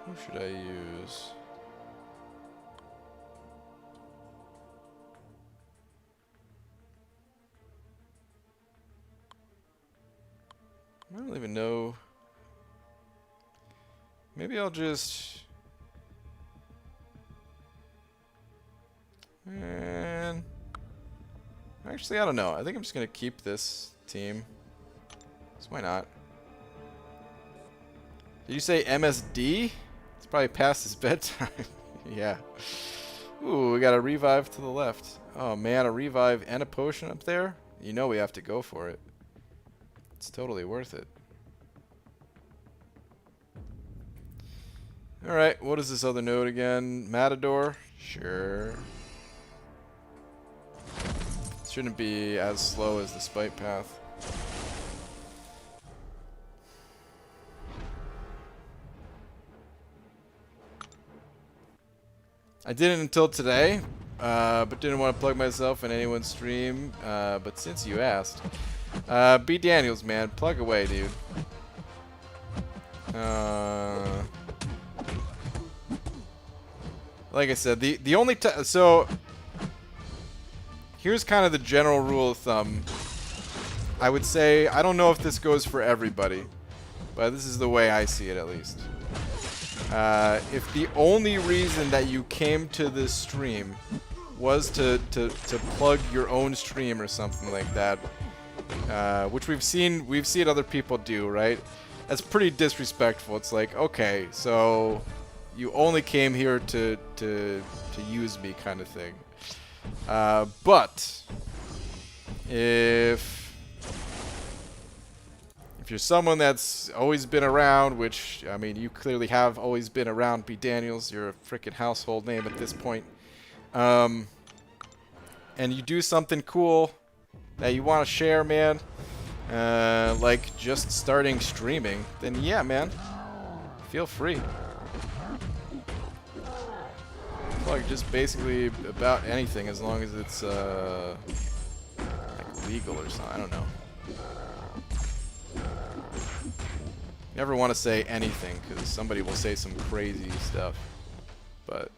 Who should I use? I don't even know. Maybe I'll just... And actually, I don't know. I think I'm just going to keep this team. So why not? Did you say MSD? It's probably past his bedtime. Yeah. Ooh, we got a revive to the left. Oh man, a revive and a potion up there? You know we have to go for it. It's totally worth it. Alright, what is this other node again? Matador? Sure. Shouldn't be as slow as the spite path. I didn't until today, but didn't want to plug myself in anyone's stream. But since you asked, B. Daniels, man, plug away, dude. Like I said, the only so here's kind of the general rule of thumb. I would say, I don't know if this goes for everybody, but this is the way I see it at least. If the only reason that you came to this stream was to plug your own stream or something like that, which we've seen other people do, right? That's pretty disrespectful. It's like, okay, so you only came here to use me, kind of thing. But if you're someone that's always been around, which, I mean, you clearly have always been around, B. Daniels, you're a freaking household name at this point, and you do something cool that you want to share, man, like just starting streaming, then yeah, man, feel free. Like just basically about anything, as long as it's like legal or something. I don't know. Never want to say anything because somebody will say some crazy stuff. But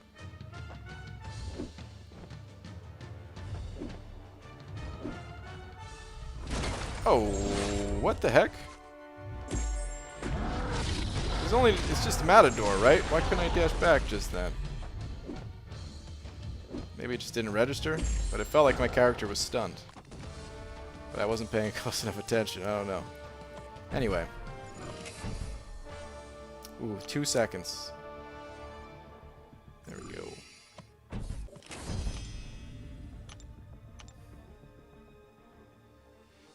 oh, what the heck? It's just a Matador, right? Why couldn't I dash back just then? Maybe it just didn't register, but it felt like my character was stunned. But I wasn't paying close enough attention, I don't know. Anyway. Ooh, 2 seconds. There we go.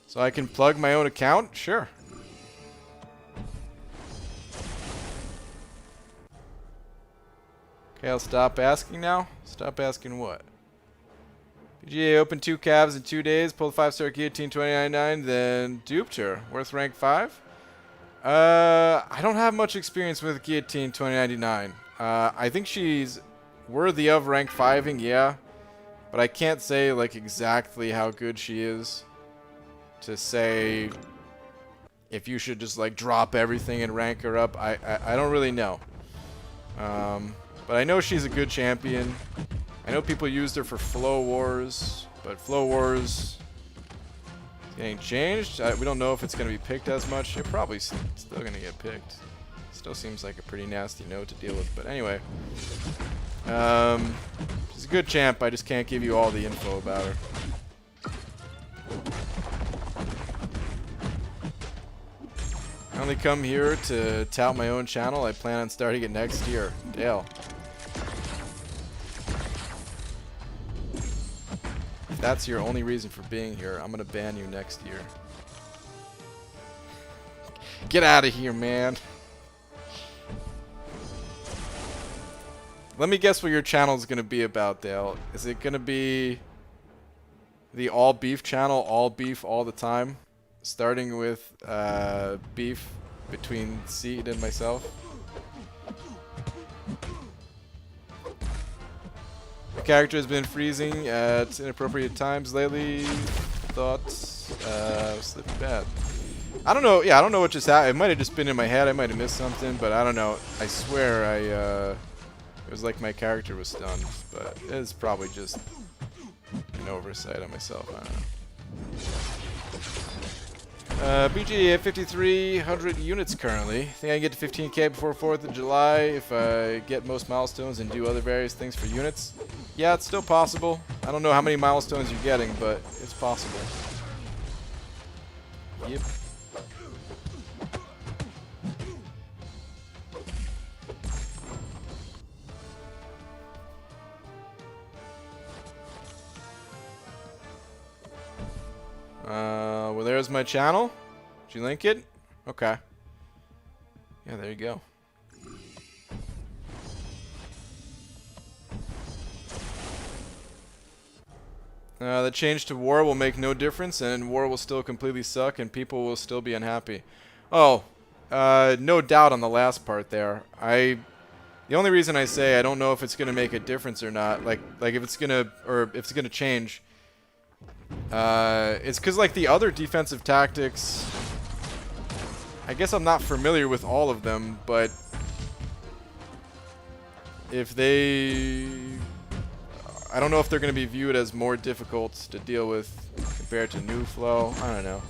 So I can plug my own account? Sure. Okay, I'll stop asking now. Stop asking what? PGA opened 2 calves in 2 days, pulled 5-star guillotine 29.9, then duped her. Worth rank 5? I don't have much experience with guillotine 2099. I think she's worthy of rank 5ing, yeah. But I can't say like exactly how good she is to say if you should just like drop everything and rank her up. I don't really know. But I know she's a good champion. I know people used her for Flow Wars, but Flow Wars is getting changed. We don't know if it's going to be picked as much. It's probably still going to get picked. Still seems like a pretty nasty node to deal with. But anyway, she's a good champ. I just can't give you all the info about her. I only come here to tout my own channel. I plan on starting it next year. Dale. If that's your only reason for being here, I'm gonna ban you next year. Get out of here, man. Let me guess what your channel is gonna be about, Dale. Is it gonna be the all beef channel, all beef all the time? Starting with beef between Seed and myself. The character has been freezing at inappropriate times lately. Thoughts slipped bad. I don't know. Yeah, I don't know what just happened. It might have just been in my head. I might have missed something, but I don't know. I swear it was like my character was stunned, but it's probably just an oversight on myself. I don't know. BG at 5,300 units currently. Think I can get to 15k before 4th of July if I get most milestones and do other various things for units. Yeah, it's still possible. I don't know how many milestones you're getting, but it's possible. Yep. Well, there's my channel. Did you link it? Okay. Yeah, there you go. The change to war will make no difference, and war will still completely suck, and people will still be unhappy. Oh, no doubt on the last part there. The only reason I say I don't know if it's gonna make a difference or not, like if it's gonna change. It's because like the other defensive tactics, I guess I'm not familiar with all of them, but if I don't know if they're going to be viewed as more difficult to deal with compared to new flow. I don't know.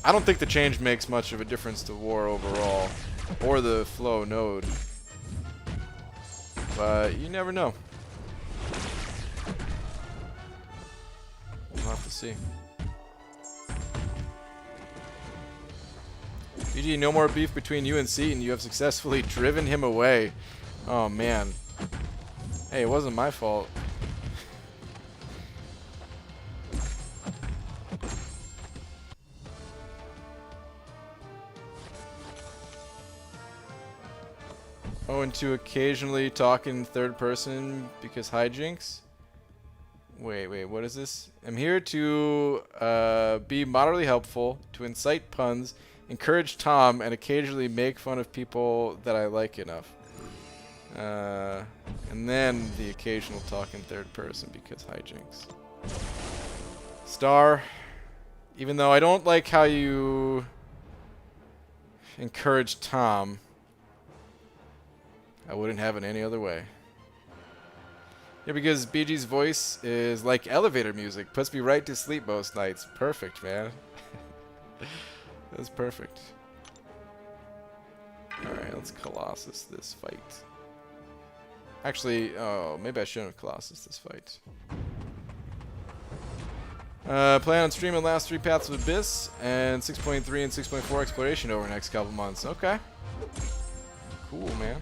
I don't think the change makes much of a difference to war overall, or the flow node, but you never know. We'll have to see. BG, no more beef between you and Seaton. You have successfully driven him away. Oh, man. Hey, it wasn't my fault. Oh, and to occasionally talk in third person because hijinks? Wait, what is this? I'm here to be moderately helpful, to incite puns, encourage Tom, and occasionally make fun of people that I like enough. And then the occasional talk in third person because hijinks. Star, even though I don't like how you encourage Tom, I wouldn't have it any other way. Yeah, because BG's voice is like elevator music. Puts me right to sleep most nights. Perfect, man. That's perfect. Alright, let's Colossus this fight. Actually, oh, maybe I shouldn't have Colossus this fight. Plan on streaming the last 3 Paths of Abyss and 6.3 and 6.4 exploration over the next couple months. Okay. Cool, man.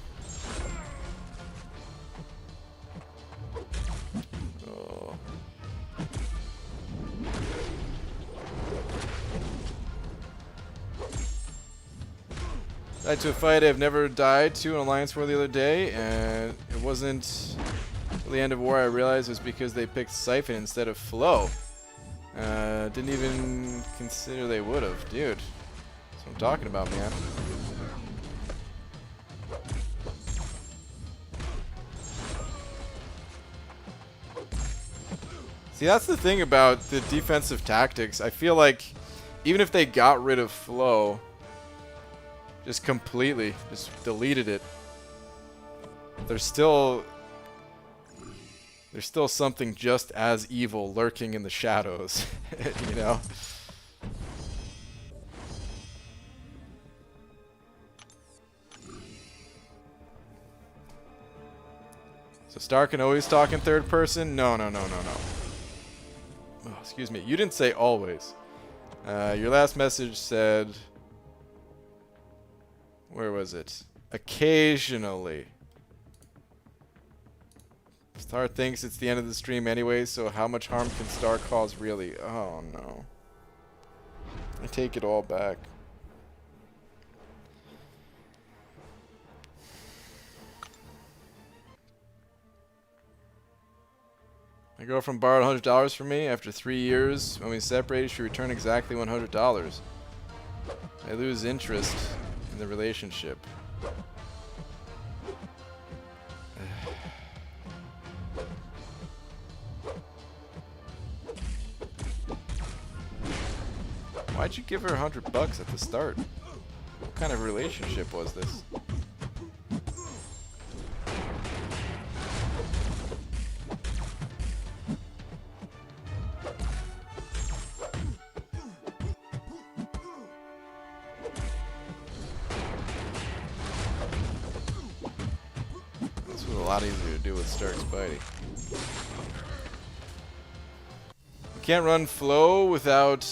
Died to a fight I've never died to in Alliance War the other day, and it wasn't till the end of war I realized it was because they picked Siphon instead of Flow. Didn't even consider they would have. Dude, that's what I'm talking about, man. See, that's the thing about the defensive tactics. I feel like even if they got rid of Flow, just completely, just deleted it, there's still there's still something just as evil lurking in the shadows, you know? So Star can always talk in third person? No, no, no, no, no. Oh, excuse me. You didn't say always. Your last message said... Where was it? Occasionally. Star thinks it's the end of the stream anyway, so how much harm can Star cause really? Oh no. I take it all back. My girlfriend borrowed $100 from me. After 3 years, when we separated, she returned exactly $100. I lose interest in the relationship. Why'd you give her $100 at the start? What kind of relationship was this? This was a lot easier to do with Stark Spidey. You can't run flow without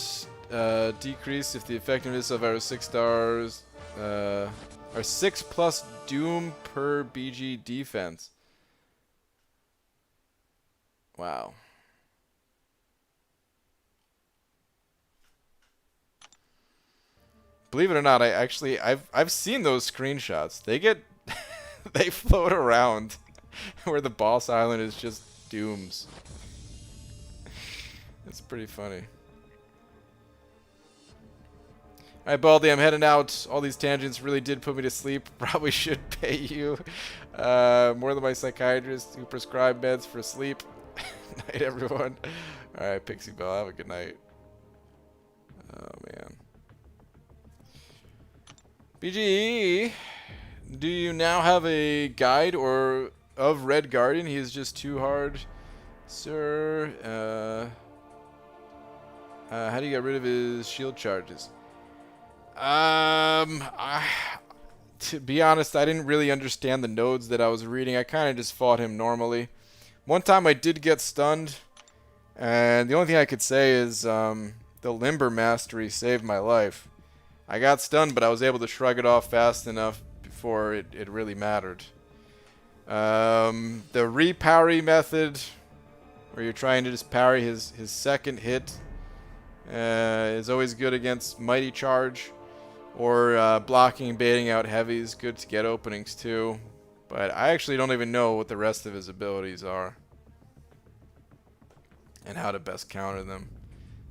decrease if the effectiveness of our 6 stars, our 6+ Doom per BG defense. Wow. Believe it or not, I've seen those screenshots. They get they float around where the boss island is just dooms. It's pretty funny. Alright, Baldy, I'm heading out. All these tangents really did put me to sleep. Probably should pay you more than my psychiatrist who prescribed meds for sleep. Night, everyone. Alright, Pixie Bell, have a good night. Oh, man. BGE, do you now have a guide or of Red Guardian? He is just too hard, sir. How do you get rid of his shield charges? To be honest, I didn't really understand the nodes that I was reading. I kind of just fought him normally. One time I did get stunned, and the only thing I could say is the Limber Mastery saved my life. I got stunned, but I was able to shrug it off fast enough before it really mattered. The reparry method, where you're trying to just parry his second hit, is always good against Mighty Charge. Or blocking and baiting out heavies, good to get openings too. But I actually don't even know what the rest of his abilities are. And how to best counter them.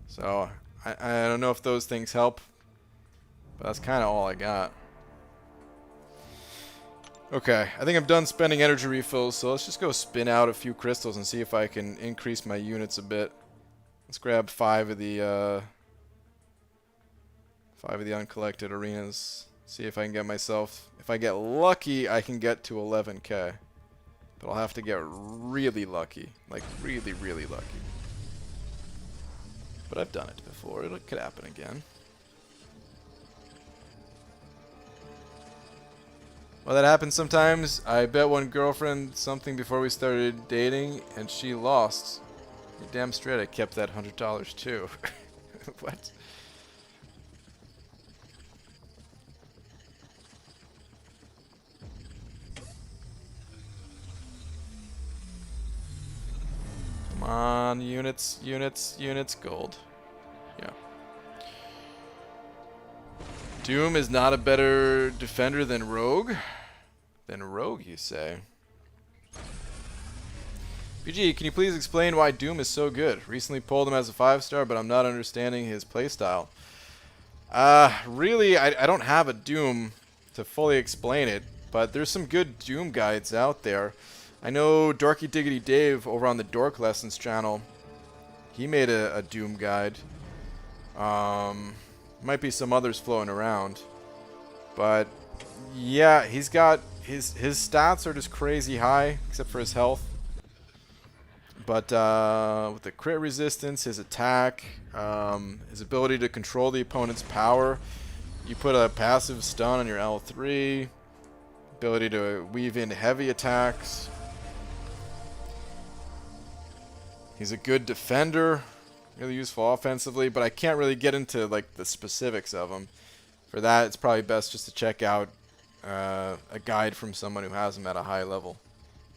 So, I don't know if those things help. But that's kind of all I got. Okay, I think I'm done spending energy refills, so let's just go spin out a few crystals and see if I can increase my units a bit. Let's grab 5 of the uncollected arenas. See if I can get myself... If I get lucky, I can get to 11k. But I'll have to get really lucky. Like, really, really lucky. But I've done it before. It could happen again. Well, that happens sometimes. I bet one girlfriend something before we started dating, and she lost. You're damn straight I kept that $100 too. What? Come on, units, units, units, gold. Yeah. Doom is not a better defender than Rogue? Than Rogue, you say? BG, can you please explain why Doom is so good? Recently pulled him as a 5-star, but I'm not understanding his playstyle. Really, I don't have a Doom to fully explain it, but there's some good Doom guides out there. I know Dorky Diggity Dave over on the Dork Lessons channel, he made a Doom guide. Might be some others floating around. But yeah, he's got his stats are just crazy high, except for his health. But with the crit resistance, his attack, his ability to control the opponent's power, you put a passive stun on your L3, ability to weave in heavy attacks. He's a good defender, really useful offensively, but I can't really get into like the specifics of him. For that, it's probably best just to check out a guide from someone who has him at a high level.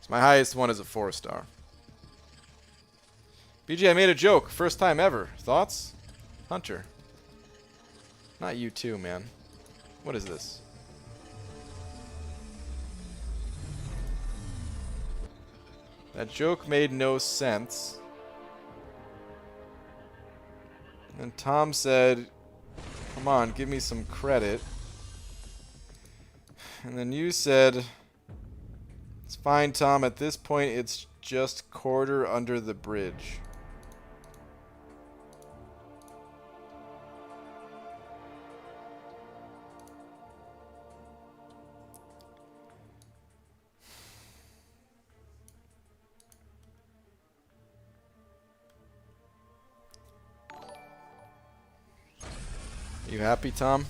So my highest one is a 4-star. BG, I made a joke. First time ever. Thoughts? Hunter. Not you too, man. What is this? That joke made no sense. And Tom said, come on, give me some credit. And then you said, it's fine, Tom. At this point, it's just quarter under the bridge. You happy, Tom?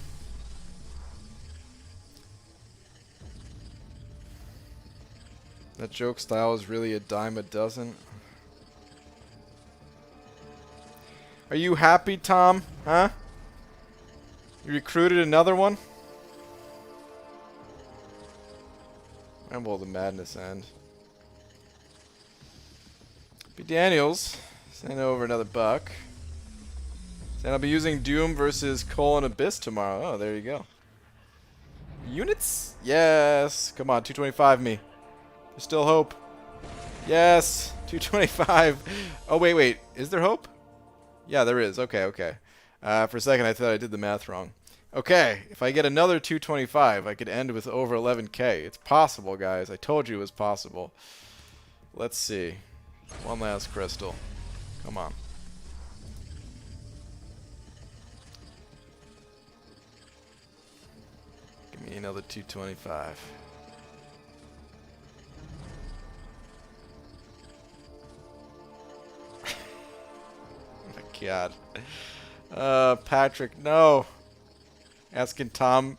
That joke style is really a dime a dozen. Are you happy, Tom? Huh? You recruited another one? When will the madness end? B. Daniels, send over another buck. And I'll be using Doom versus Colon Abyss tomorrow. Oh, there you go. Units? Yes. Come on, 225 me. There's still hope. Yes. 225. Oh, wait. Is there hope? Yeah, there is. Okay. For a second, I thought I did the math wrong. Okay. If I get another 225, I could end with over 11k. It's possible, guys. I told you it was possible. Let's see. One last crystal. Come on. Give me another 225. Oh my god. Patrick, no. Asking Tom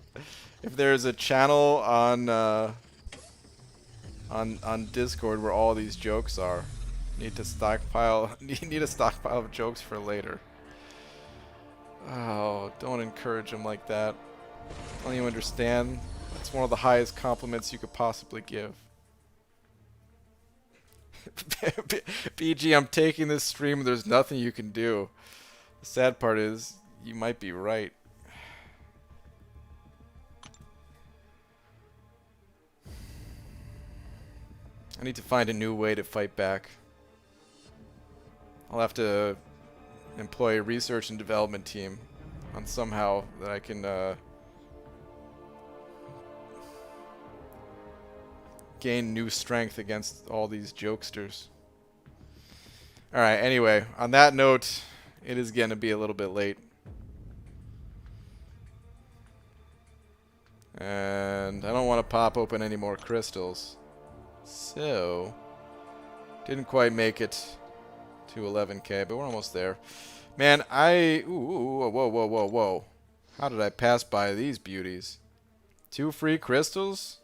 if there's a channel on Discord where all these jokes are. Need to stockpile. Need a stockpile of jokes for later. Oh, don't encourage him like that. Don't you understand? That's one of the highest compliments you could possibly give. BG, I'm taking this stream. There's nothing you can do. The sad part is, you might be right. I need to find a new way to fight back. I'll have to employ a research and development team on somehow that I can gain new strength against all these jokesters. Alright, anyway, on that note, it is going to be a little bit late. And I don't want to pop open any more crystals. So, didn't quite make it to 11k, but we're almost there. Man, whoa. How did I pass by these beauties? 2 free crystals?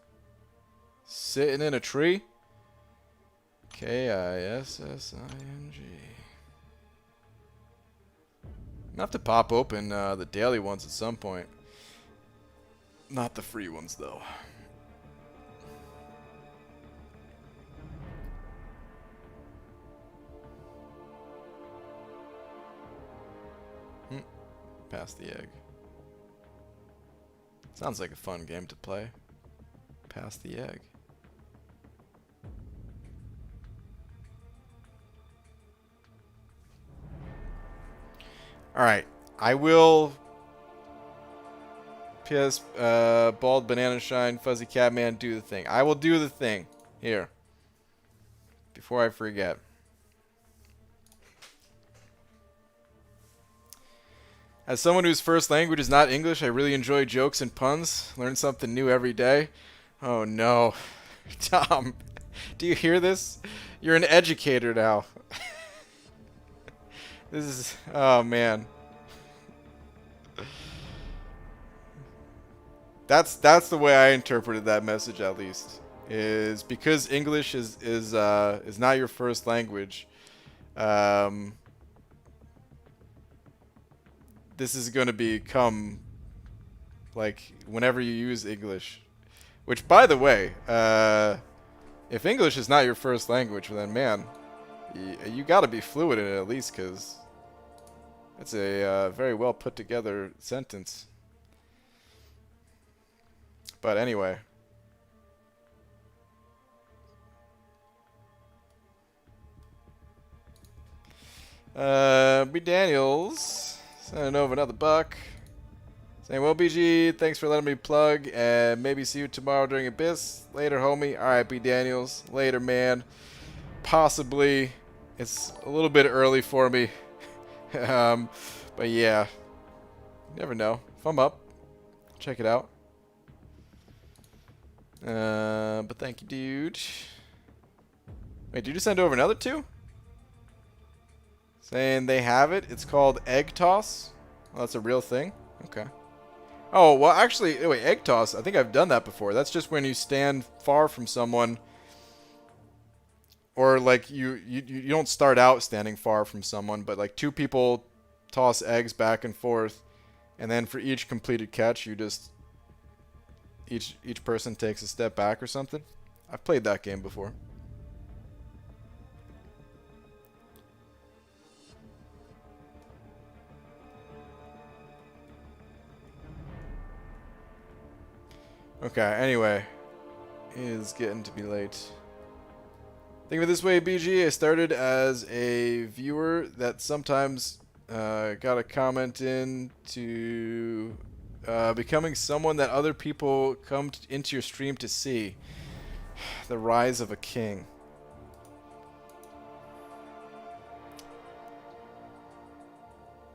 Sitting in a tree? Kissing. I have to pop open the daily ones at some point. Not the free ones, though. Pass the egg. Sounds like a fun game to play. Pass the egg. Alright, I will PS Bald Banana Shine Fuzzy Catman do the thing. I will do the thing. Here. Before I forget. As someone whose first language is not English, I really enjoy jokes and puns. Learn something new every day. Oh no. Tom, do you hear this? You're an educator now. This is... Oh, man. That's the way I interpreted that message, at least. Is because English is not your first language. This is going to become like whenever you use English. Which, by the way, if English is not your first language, then man, you got to be fluent in it at least, because it's a very well put together sentence. But anyway. B. Daniels sending over another buck. Saying, well, BG, thanks for letting me plug, and maybe see you tomorrow during Abyss. Later, homie. Alright, B. Daniels. Later, man. Possibly. It's a little bit early for me. But yeah. You never know. If I'm up, check it out. But thank you, dude. Wait, did you send over another two? Saying they have it. It's called egg toss. Well, that's a real thing. Okay. Oh, well, actually, wait, egg toss. I think I've done that before. That's just when you stand far from someone, or like you don't start out standing far from someone, but like two people toss eggs back and forth, and then for each completed catch, you just each person takes a step back or something. I've played that game before. Okay, anyway. It is getting to be late. Think of it this way, BG. I started as a viewer that sometimes got a comment in to becoming someone that other people come into your stream to see. The rise of a king.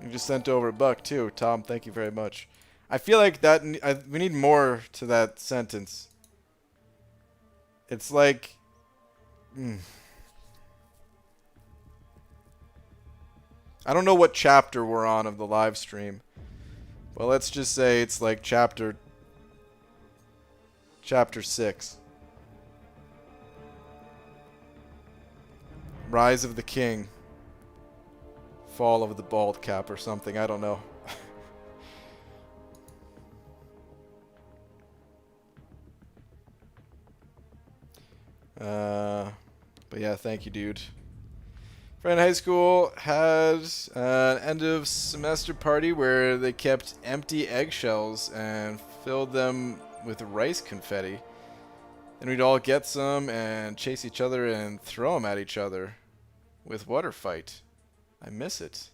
You just sent over a buck too, Tom. Thank you very much. I feel like that we need more to that sentence. It's like... I don't know what chapter we're on of the live stream. But let's just say it's like chapter 6. Rise of the King. Fall of the Bald Cap or something. I don't know. But yeah, thank you, dude. Friend in high school had an end of semester party where they kept empty eggshells and filled them with rice confetti. Then we'd all get some and chase each other and throw them at each other with water fight. I miss it.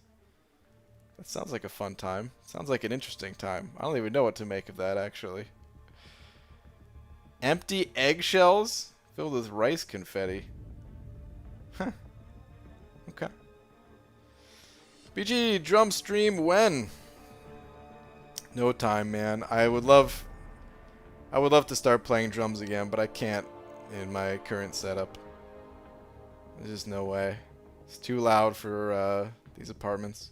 That sounds like a fun time. Sounds like an interesting time. I don't even know what to make of that, actually. Empty eggshells filled with rice confetti. Huh. Okay. BG, drum stream when? No time, man. I would love to start playing drums again, but I can't in my current setup. There's just no way. It's too loud for these apartments.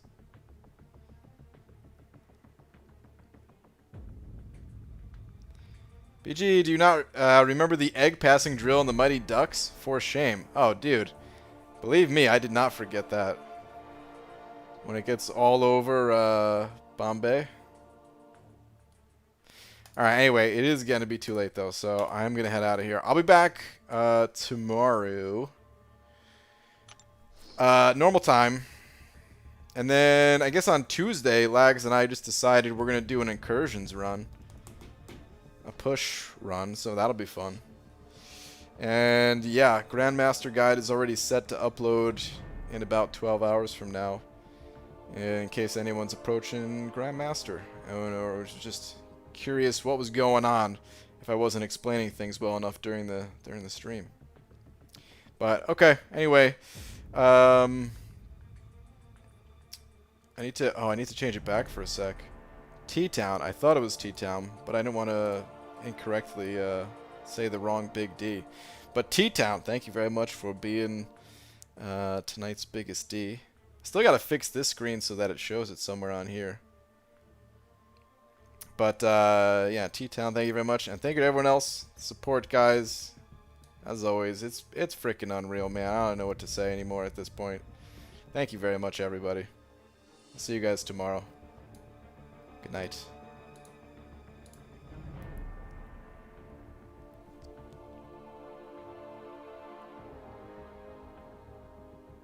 BG, do you not remember the egg passing drill in the Mighty Ducks? For shame. Oh, dude. Believe me, I did not forget that. When it gets all over Bombay. Alright, anyway, it is going to be too late, though, so I'm going to head out of here. I'll be back tomorrow. Normal time. And then, I guess on Tuesday, Lags and I just decided we're going to do an incursions run. A push run, so that'll be fun. And yeah, Grandmaster Guide is already set to upload in about 12 hours from now. In case anyone's approaching Grandmaster. Or just curious what was going on if I wasn't explaining things well enough during the stream. But okay, anyway. I need to change it back for a sec. T-Town. I thought it was T-Town, but I didn't want to incorrectly say the wrong big D. But T-Town, thank you very much for being Tonight's biggest D. Still gotta fix this screen so that it shows it somewhere on here. But, yeah, T-Town, thank you very much. And thank you to everyone else. Support, guys. As always, it's freaking unreal, man. I don't know what to say anymore at this point. Thank you very much, everybody. I'll see you guys tomorrow. Good night.